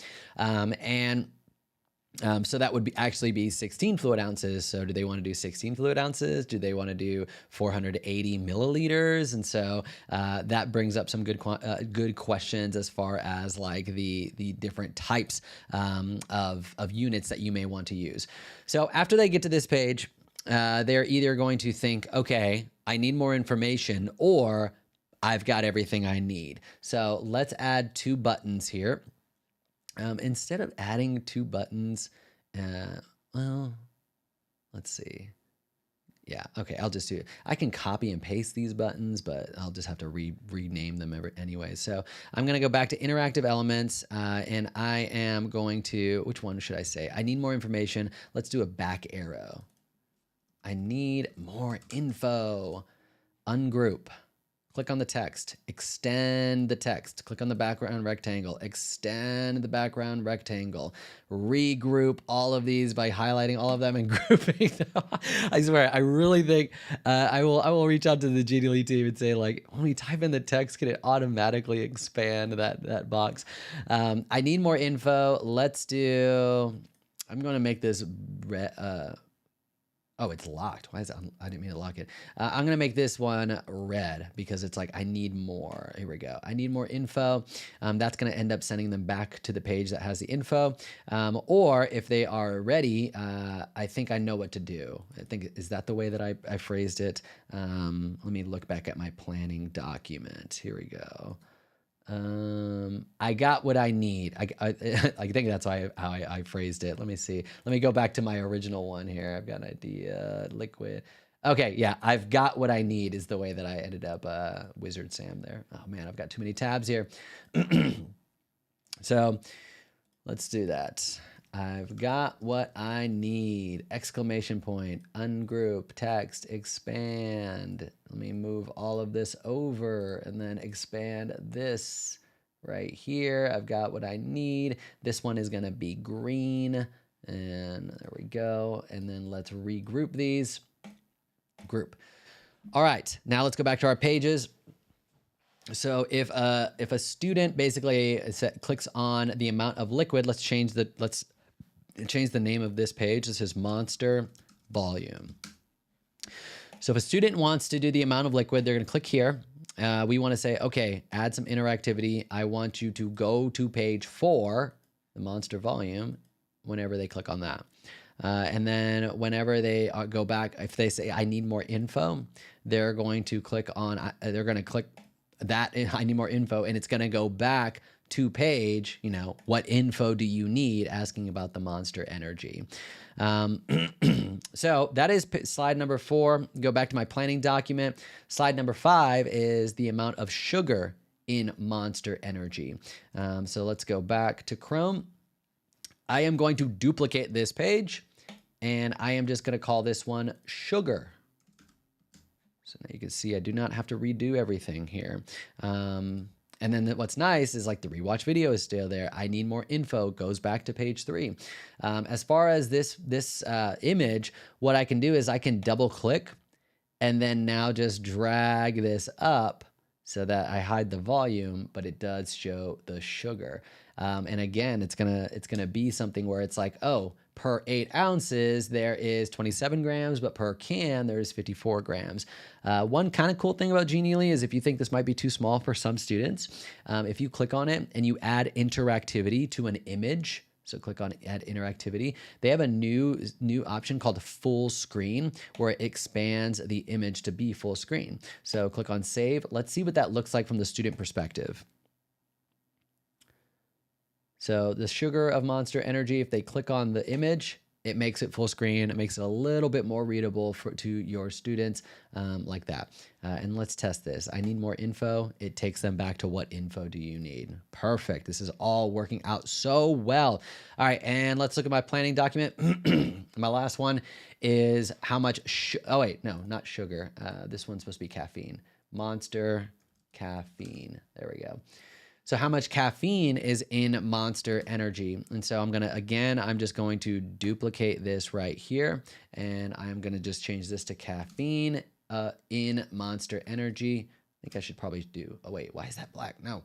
Speaker 1: So that would actually be 16 fluid ounces. So do they want to do 16 fluid ounces? Do they want to do 480 milliliters? And so that brings up some good questions as far as like the different types of units that you may want to use. So after they get to this page, they're either going to think, okay, I need more information, or I've got everything I need. So let's add 2 buttons here. Instead of adding 2 buttons, well, let's see. Yeah, okay, I'll just do it. I can copy and paste these buttons, but I'll just have to rename them anyway. So I'm going to go back to interactive elements, and I am going to, which one should I say? I need more information. Let's do a back arrow. I need more info. Ungroup. Click on the text, extend the text, click on the background rectangle, extend the background rectangle, regroup all of these by highlighting all of them and grouping them. I swear, I really think I will reach out to the Genially team and say, like, when we type in the text, can it automatically expand that box? I need more info. Let's do, I'm going to make this oh, it's locked. Why is it? I didn't mean to lock it. I'm going to make this one red because it's like, I need more. Here we go. I need more info. That's going to end up sending them back to the page that has the info. Or if they are ready, I think I know what to do. I think, is that the way that I phrased it? Let me look back at my planning document. Here we go. I got what I need. I think that's how I phrased it. Let me see. Let me go back to my original one here. I've got an idea. Liquid. Okay, yeah, I've got what I need is the way that I ended up Wizard Sam there. Oh man, I've got too many tabs here. So let's do that. I've got what I need. Exclamation point, ungroup, text, expand. Let me move all of this over and then expand this right here. I've got what I need. This one is gonna be green. And there we go. And then let's regroup these. Group. All right, now let's go back to our pages. So if a student basically clicks on the amount of liquid, let's change the name of this page. This is Monster Volume. So if a student wants to do the amount of liquid, they're going to click here. We want to say, okay, add some interactivity. I want you to go to page 4, the Monster Volume, whenever they click on that. And then whenever they go back, if they say, I need more info, they're going to click on, they're going to click that, I need more info, and it's going to go back to page, what info do you need, asking about the Monster Energy. So that is slide number 4. Go back to my planning document. Slide number 5 is the amount of sugar in Monster Energy. So let's go back to Chrome. I am going to duplicate this page, and I am just going to call this one sugar. So now you can see I do not have to redo everything here. And then what's nice is like the rewatch video is still there. I need more info, goes back to page 3. As far as this image, what I can do is I can double click and then now just drag this up so that I hide the volume, but it does show the sugar. And again, it's gonna be something where it's like, oh, per 8 ounces, there is 27 grams, but per can, there's 54 grams. One kind of cool thing about Genially is if you think this might be too small for some students, if you click on it and you add interactivity to an image, so click on Add Interactivity, they have a new option called Full Screen, where it expands the image to be full screen. So click on Save. Let's see what that looks like from the student perspective. So the sugar of Monster Energy, if they click on the image, it makes it full screen. It makes it a little bit more readable to your students, like that. And let's test this. I need more info. It takes them back to what info do you need? Perfect. This is all working out so well. All right, and let's look at my planning document. My last one is how much, oh wait, no, not sugar. This one's supposed to be caffeine. Monster caffeine. There we go. So how much caffeine is in Monster Energy? And so I'm just going to duplicate this right here. And I'm going to just change this to caffeine in Monster Energy. I think I should probably do, oh wait, why is that black? No,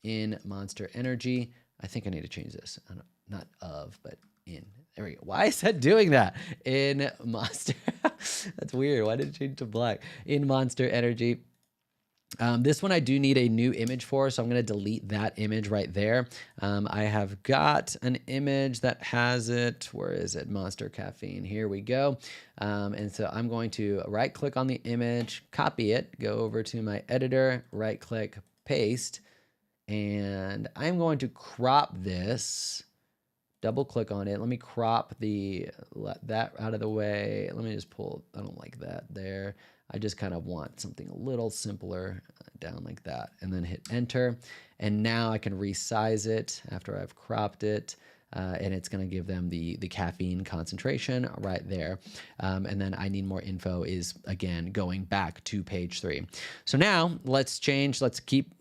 Speaker 1: in Monster Energy. I think I need to change this. Not of, but in. There we go. Why is that doing that? In Monster. That's weird. Why did it change to black? In Monster Energy. This one I do need a new image for, so I'm going to delete that image right there. I have got an image that has it. Where is it? Monster Caffeine. Here we go. And so I'm going to right click on the image, copy it, go over to my editor, right click, paste, and I'm going to crop this. Double click on it. Let me crop that out of the way. Let me just pull, I don't like that there. I just kind of want something a little simpler down like that, and then hit enter. And now I can resize it after I've cropped it. And it's going to give them the caffeine concentration right there. And then I need more info is, again, going back to page 3. So now let's keep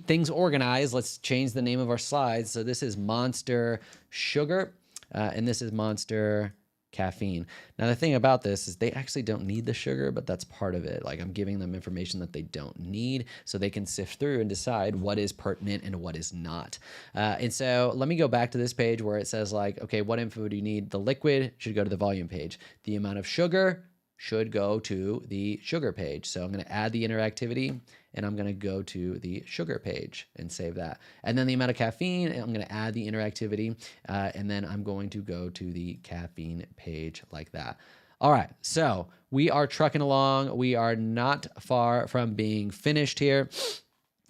Speaker 1: things organized. Let's change the name of our slides. So this is Monster Sugar, and this is Monster Caffeine. Now, the thing about this is they actually don't need the sugar, but that's part of it. Like, I'm giving them information that they don't need so they can sift through and decide what is pertinent and what is not. And so let me go back to this page where it says, like, okay, what info do you need? The liquid should go to the volume page. The amount of sugar should go to the sugar page. So I'm going to add the interactivity, and I'm going to go to the sugar page and save that. And then the amount of caffeine, I'm going to add the interactivity, and then I'm going to go to the caffeine page like that. All right, so we are trucking along. We are not far from being finished here.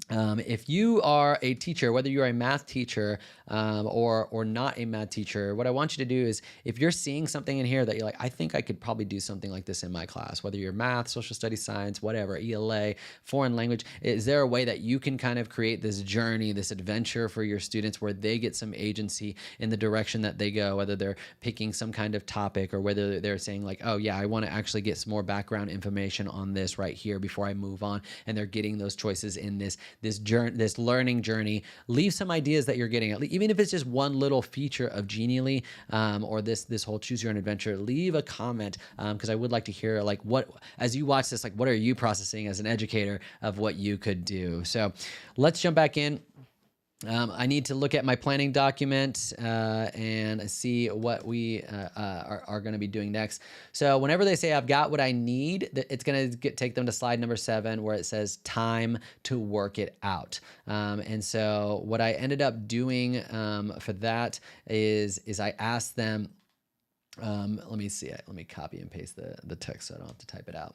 Speaker 1: If you are a teacher, whether you're a math teacher or not a math teacher, what I want you to do is, if you're seeing something in here that you're like, I think I could probably do something like this in my class, whether you're math, social studies, science, whatever, ELA, foreign language, is there a way that you can kind of create this journey, this adventure for your students where they get some agency in the direction that they go, whether they're picking some kind of topic or whether they're saying like, oh yeah, I want to actually get some more background information on this right here before I move on, and they're getting those choices in this learning journey. Leave some ideas that you're getting, even if it's just one little feature of Genially or this whole choose your own adventure. Leave a comment because I would like to hear, like, what, as you watch this, like, what are you processing as an educator of what you could do? So let's jump back in. I need to look at my planning document and see what we are going to be doing next. So whenever they say I've got what I need, it's going to take them to slide number 7 where it says time to work it out. And so what I ended up doing for that is I asked them, let me see it. Let me copy and paste the text so I don't have to type it out.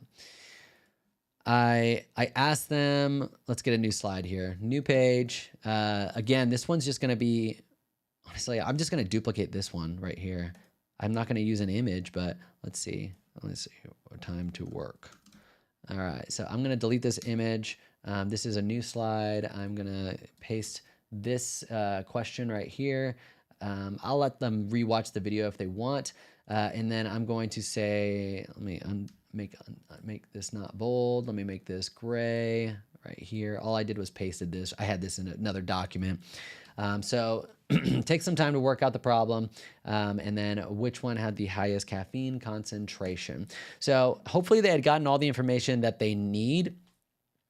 Speaker 1: I asked them, let's get a new slide here, new page. Again, this one's just going to be, honestly, I'm just going to duplicate this one right here. I'm not going to use an image, but let's see, time to work. All right, so I'm going to delete this image. This is a new slide. I'm going to paste this question right here. I'll let them rewatch the video if they want. And then I'm going to say, let me make this not bold. Let me make this gray right here. All I did was pasted this. I had this in another document. So take some time to work out the problem. And then which one had the highest caffeine concentration? So hopefully they had gotten all the information that they need.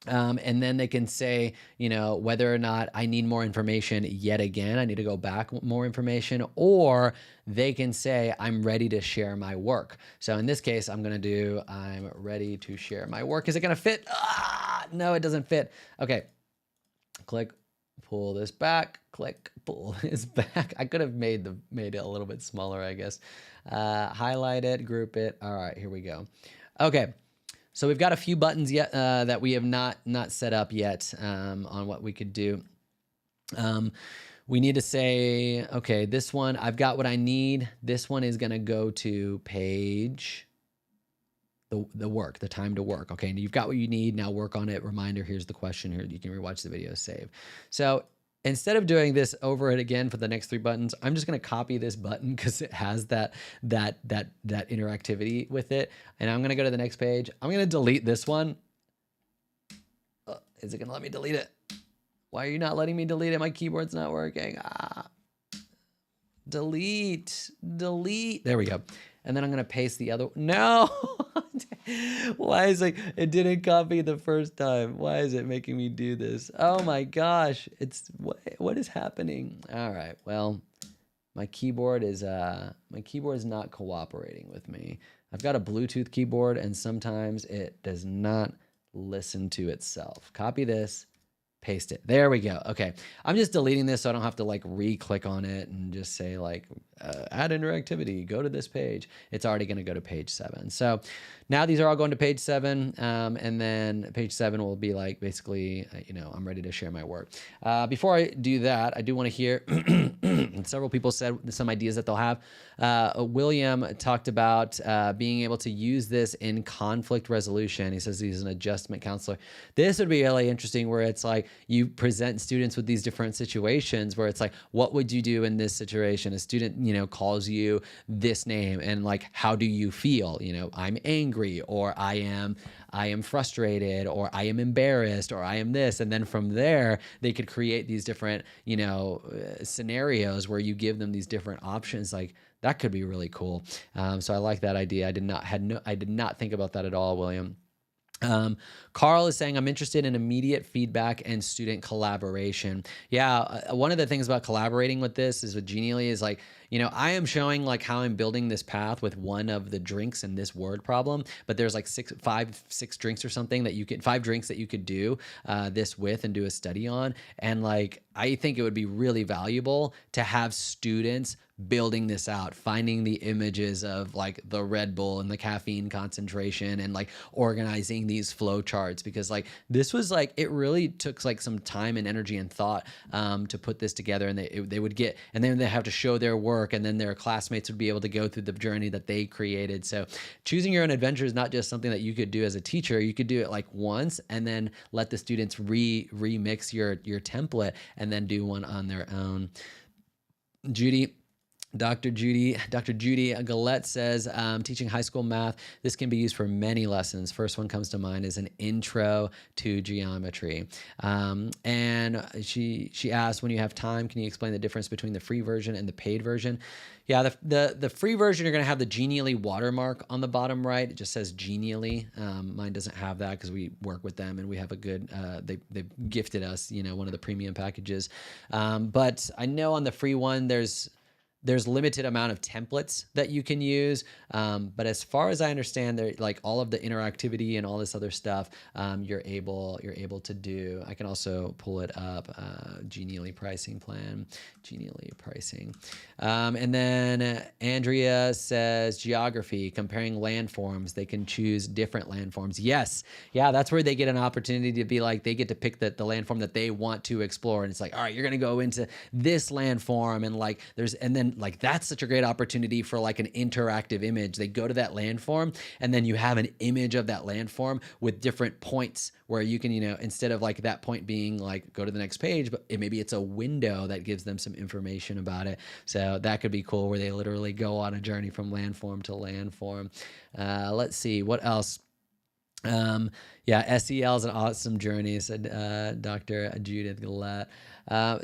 Speaker 1: And then they can say, you know, whether or not I need more information yet again, I need to go back more information, or they can say, I'm ready to share my work. So in this case, I'm going to do, I'm ready to share my work. Is it going to fit? No, it doesn't fit. Okay. Click, pull this back, click, pull this back. I could have made it a little bit smaller, I guess. Highlight it, group it. All right, here we go. Okay. So we've got a few buttons yet that we have not set up yet on what we could do. We need to say, okay, this one, I've got what I need. This one is going to go to page, the work, the time to work. Okay, and you've got what you need. Now work on it. Reminder, here's the question. Here, you can rewatch the video, save. So instead of doing this over and again for the next 3 buttons, I'm just going to copy this button because it has that interactivity with it. And I'm going to go to the next page. I'm going to delete this one. Is it going to let me delete it? Why are you not letting me delete it? My keyboard's not working. Delete. There we go. And then I'm going to paste the other. No. Why is it didn't copy the first time? Why is it making me do this? Oh my gosh. What is happening? All right. Well, my keyboard is not cooperating with me. I've got a Bluetooth keyboard and sometimes it does not listen to itself. Copy this. Paste it. There we go. Okay. I'm just deleting this so I don't have to like re-click on it and just say like add interactivity, go to this page. It's already going to go to page 7. So now these are all going to page 7. And then page 7 will be like basically, I'm ready to share my work. Before I do that, I do want to hear several people said some ideas that they'll have. William talked about being able to use this in conflict resolution. He says he's an adjustment counselor. This would be really interesting where it's like you present students with these different situations where it's like, what would you do in this situation? A student, calls you this name and like, how do you feel? I'm angry, or I am frustrated, or I am embarrassed, or I am this. And then from there, they could create these different, scenarios where you give them these different options. Like that could be really cool. So I like that idea. I did not think about that at all, William. Carl is saying, I'm interested in immediate feedback and student collaboration. Yeah, one of the things about collaborating with this is with Genially is like, I am showing like how I'm building this path with one of the drinks in this word problem, but there's like 5 drinks or something that 5 drinks that you could do this with and do a study on. And like, I think it would be really valuable to have students building this out, finding the images of like the Red Bull and the caffeine concentration and like organizing these flow charts, because like this was like, it really took like some time and energy and thought to put this together, and they would get, and then they have to show their work, and then their classmates would be able to go through the journey that they created. So choosing your own adventure is not just something that you could do as a teacher. You could do it like once and then let the students remix your template and then do one on their own. Dr. Judy Gillette says, teaching high school math, this can be used for many lessons. First one comes to mind is an intro to geometry. And she asked, when you have time, can you explain the difference between the free version and the paid version? Yeah, the free version, you're going to have the Genially watermark on the bottom right. It just says Genially. Mine doesn't have that because we work with them and we have a good, they've gifted us, one of the premium packages. But I know on the free one, there's limited amount of templates that you can use. But as far as I understand, there like all of the interactivity and all this other stuff, you're able to do. I can also pull it up, Genially pricing plan, Genially pricing. And then Andrea says geography, comparing landforms. They can choose different landforms. Yes. Yeah, that's where they get an opportunity to be like, they get to pick the landform that they want to explore. And it's like, all right, you're going to go into this landform, and like and then like that's such a great opportunity for like an interactive image. They go to that landform and then you have an image of that landform with different points where you can, instead of like that point being like go to the next page, but maybe it's a window that gives them some information about it. So that could be cool where they literally go on a journey from landform to landform. Let's see what else. SEL is an awesome journey, said Dr. Judith Gillette.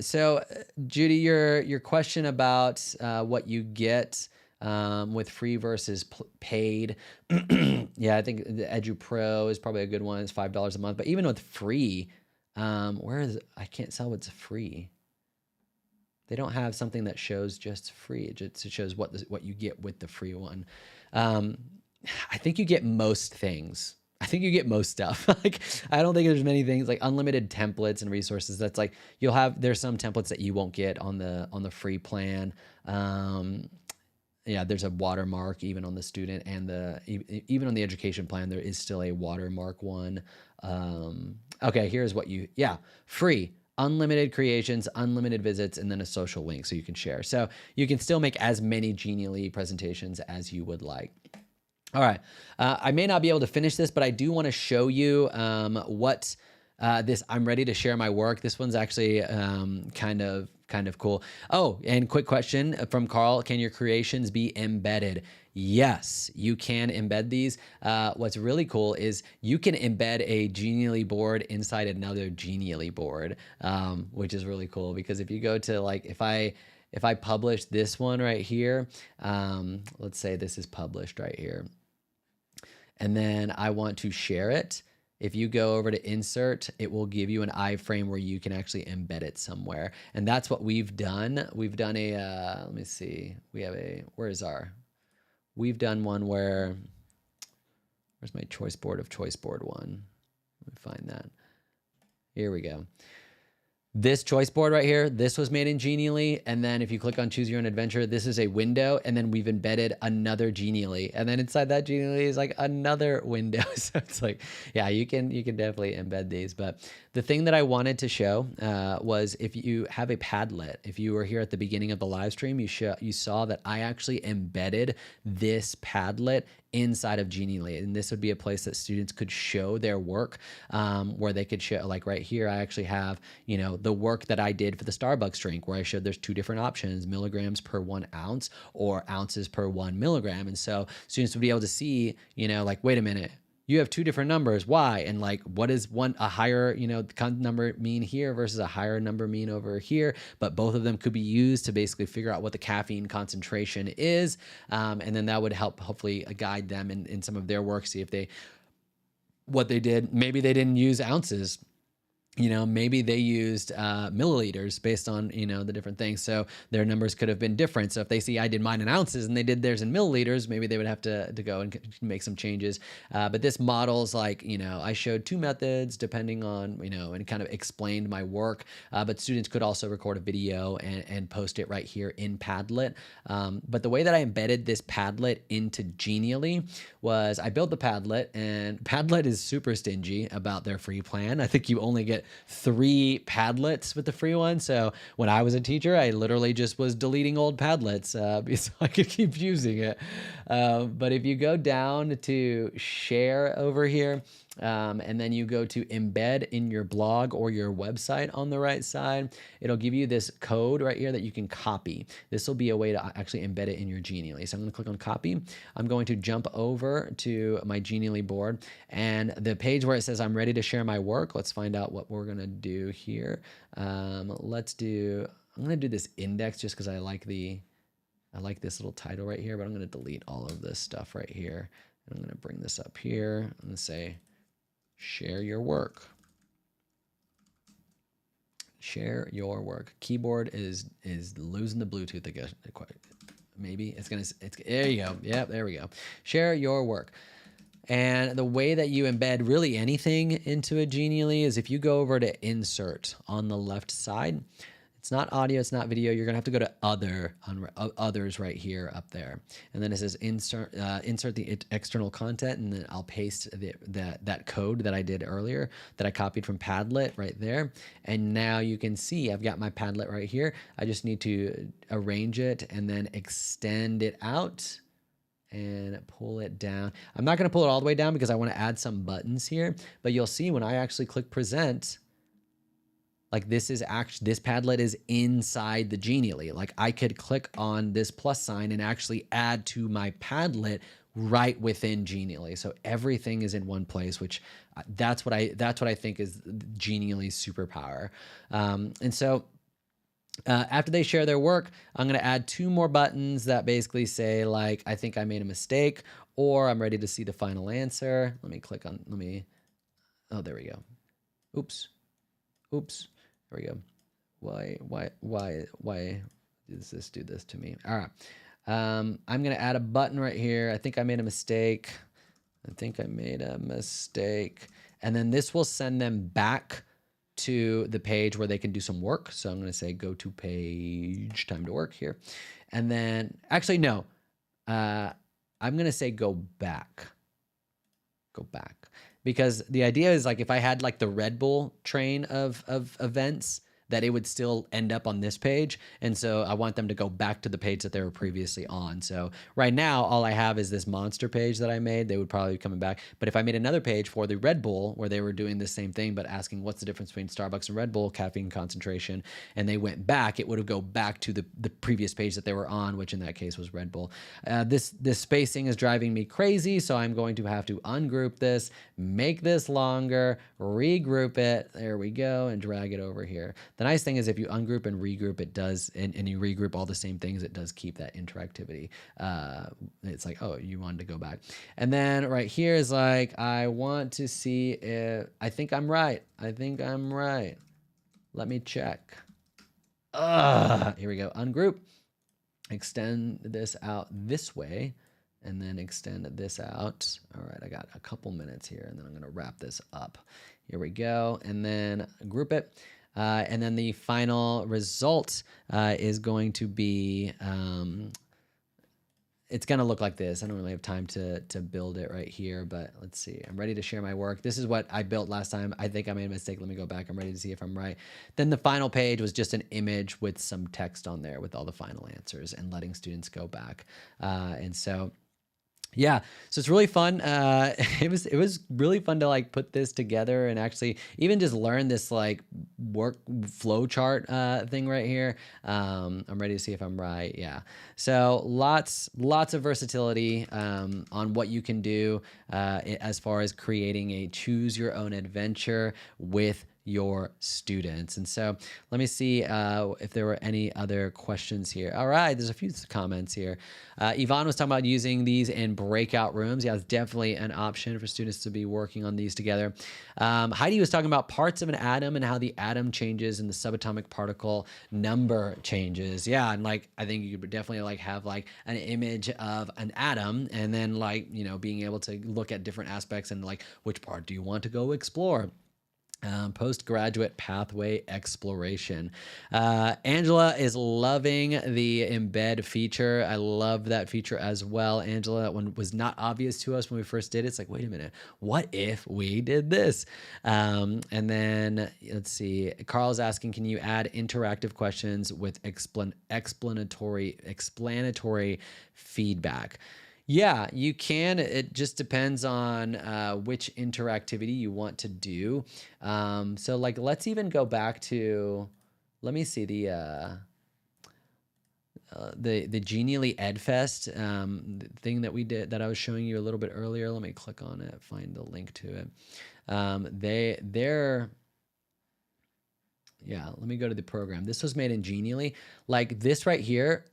Speaker 1: So Judy, your question about what you get with free versus paid. Yeah, I think the Edu Pro is probably a good one. It's $5 a month. But even with free, I can't tell what's free. They don't have something that shows just free. It just shows what you get with the free one. I think you get most things. I think you get most stuff. Like, I don't think there's many things like unlimited templates and resources. That's like, there's some templates that you won't get on the free plan. There's a watermark even on the student and even on the education plan, there is still a watermark one. Okay, here's free, unlimited creations, unlimited visits, and then a social link so you can share. So you can still make as many Genially presentations as you would like. All right, I may not be able to finish this, but I do want to show you what This I'm ready to share my work. This one's actually kind of cool. Oh, and quick question from Carl: can your creations be embedded? Yes, you can embed these. What's really cool is you can embed a Genially board inside another Genially board, which is really cool because if you go to like if I publish this one right here, let's say this is published right here, and then I want to share it. If you go over to insert, it will give you an iframe where you can actually embed it somewhere. And that's what we've done. We've done a, let me see, we have a, we've done one where's my choice board of choice board one? Let me find that. Here we go. This choice board right here, this was made in Genially. And then if you click on choose your own adventure, this is a window. And then we've embedded another Genially. And then inside that Genially is like another window. So it's like, yeah, you can definitely embed these. But the thing that I wanted to show was if you have a Padlet, if you were here at the beginning of the live stream, you saw that I actually embedded this Padlet inside of Genially. And this would be a place that students could show their work, where they could show, like right here, I actually have, you know, the work that I did for the Starbucks drink, where I showed there's 2 different options, milligrams per 1 ounce or ounces per 1 milligram. And so students would be able to see, you know, like, wait a minute, you have 2 different numbers. Why? And like, what does a higher, you know, number mean here versus a higher number mean over here? But both of them could be used to basically figure out what the caffeine concentration is. And then that would help hopefully guide them in some of their work, see if what they did. Maybe they didn't use ounces. You know, maybe they used milliliters based on, you know, the different things. So their numbers could have been different. So if they see I did mine in ounces and they did theirs in milliliters, maybe they would have to go and make some changes. But this model's like, you know, I showed 2 methods depending on, you know, and kind of explained my work. But students could also record a video and post it right here in Padlet. But the way that I embedded this Padlet into Genially was I built the Padlet, and Padlet is super stingy about their free plan. I think you only get 3 Padlets with the free one. So when I was a teacher, I literally just was deleting old Padlets so I could keep using it. But if you go down to share over here, and then you go to embed in your blog or your website on the right side, it'll give you this code right here that you can copy. This will be a way to actually embed it in your Genially. So I'm going to click on copy. I'm going to jump over to my Genially board, and the page where it says I'm ready to share my work. Let's find out what we're going to do here. I'm going to do this index just because I like this little title right here, but I'm going to delete all of this stuff right here. And I'm going to bring this up here. I'm going to say, share your work. Share your work. Keyboard is losing the Bluetooth again. Maybe it's there you go. Yeah, there we go. Share your work. And the way that you embed really anything into a Genially is if you go over to insert on the left side. It's not audio, it's not video. You're gonna have to go to others right here up there. And then it says insert the external content, and then I'll paste that code that I did earlier that I copied from Padlet right there. And now you can see I've got my Padlet right here. I just need to arrange it and then extend it out and pull it down. I'm not gonna pull it all the way down because I wanna add some buttons here, but you'll see when I actually click present, like this Padlet is inside the Genially. Like I could click on this plus sign and actually add to my Padlet right within Genially. So everything is in one place, which that's what I think is Genially's superpower. And so after they share their work, I'm going to add 2 more buttons that basically say like, I think I made a mistake, or I'm ready to see the final answer. Oh, there we go. Oops. There we go. Why does this do this to me? All right. I'm going to add a button right here. I think I made a mistake. And then this will send them back to the page where they can do some work. So I'm going to say, go to page, time to work here. And then, actually, no. I'm going to say, go back. Because the idea is like if I had like the Red Bull train of events, that it would still end up on this page. And so I want them to go back to the page that they were previously on. So right now, all I have is this monster page that I made. They would probably be coming back. But if I made another page for the Red Bull where they were doing the same thing, but asking what's the difference between Starbucks and Red Bull, caffeine concentration, and they went back, it would have go back to the previous page that they were on, which in that case was Red Bull. This spacing is driving me crazy, so I'm going to have to ungroup this, make this longer, regroup it. There we go, and drag it over here. The nice thing is if you ungroup and regroup, it does, and you regroup all the same things, it does keep that interactivity. It's like, oh, you wanted to go back. And then right here is like, I want to see if, I think I'm right. I think I'm right. Let me check. Here we go. Ungroup. Extend this out this way, and then extend this out. All right, I got a couple minutes here, and then I'm going to wrap this up. Here we go, and then group it. And then the final result is going to be, it's going to look like this. I don't really have time to build it right here, but let's see. I'm ready to share my work. This is what I built last time. I think I made a mistake. Let me go back. I'm ready to see if I'm right. Then the final page was just an image with some text on there with all the final answers and letting students go back. And so, yeah, so it's really fun. It was really fun to like put this together and actually even just learn this like work flowchart thing right here. I'm ready to see if I'm right. Yeah. So lots of versatility on what you can do as far as creating a choose your own adventure with your students. And so let me see if there were any other questions here. All right, there's a few comments here. Yvonne was talking about using these in breakout rooms. Yeah, it's definitely an option for students to be working on these together. Heidi was talking about parts of an atom and how the atom changes and the subatomic particle number changes. Yeah, and like I think you could definitely like have like an image of an atom and then like, you know, being able to look at different aspects and like which part do you want to go explore? Postgraduate pathway exploration. Angela is loving the embed feature. I love that feature as well. Angela, that one was not obvious to us when we first did it. It's like, wait a minute, what if we did this? And then let's see, Carl's asking, can you add interactive questions with explanatory feedback? Yeah, you can. It just depends on which interactivity you want to do. So like, let's even go back to, let me see the Genially EdFest thing that we did that I was showing you a little bit earlier. Let me click on it, find the link to it. Yeah, let me go to the program. This was made in Genially. Like this right here,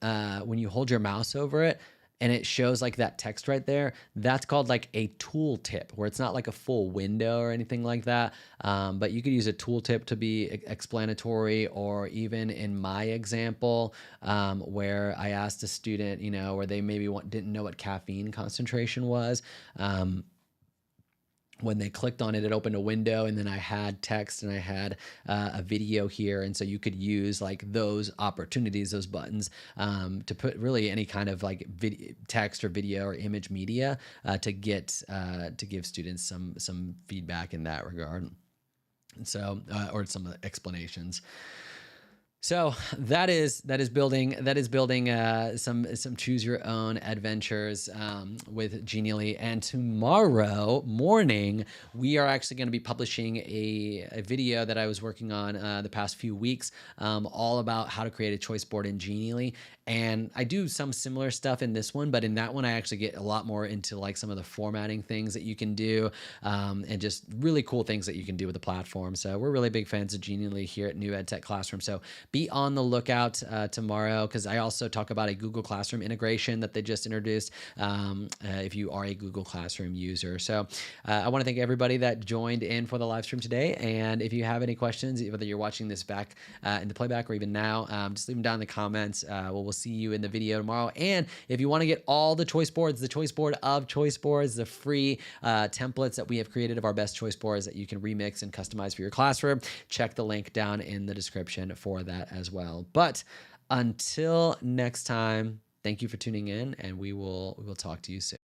Speaker 1: when you hold your mouse over it, and it shows like that text right there, that's called like a tooltip, where it's not like a full window or anything like that. But you could use a tooltip to be explanatory, or even in my example, where I asked a student, you know, where they maybe didn't know what caffeine concentration was. When they clicked on it, it opened a window, and then I had text and I had a video here. And so you could use like those opportunities, those buttons, to put really any kind of like text or video or image media to give students some feedback in that regard. And so, or some explanations. So that is building some choose your own adventures with Genially. And tomorrow morning we are actually going to be publishing a video that I was working on the past few weeks, all about how to create a choice board in Genially. And I do some similar stuff in this one, but in that one I actually get a lot more into like some of the formatting things that you can do, and just really cool things that you can do with the platform. So we're really big fans of Genially here at New EdTech Classroom. So be on the lookout tomorrow, because I also talk about a Google Classroom integration that they just introduced, if you are a Google Classroom user. So I want to thank everybody that joined in for the live stream today. And if you have any questions, whether you're watching this back in the playback or even now, just leave them down in the comments. We'll see you in the video tomorrow. And if you want to get all the choice boards, the choice board of choice boards, the free templates that we have created of our best choice boards that you can remix and customize for your classroom, check the link down in the description for that as well. But until next time, thank you for tuning in, and we will talk to you soon.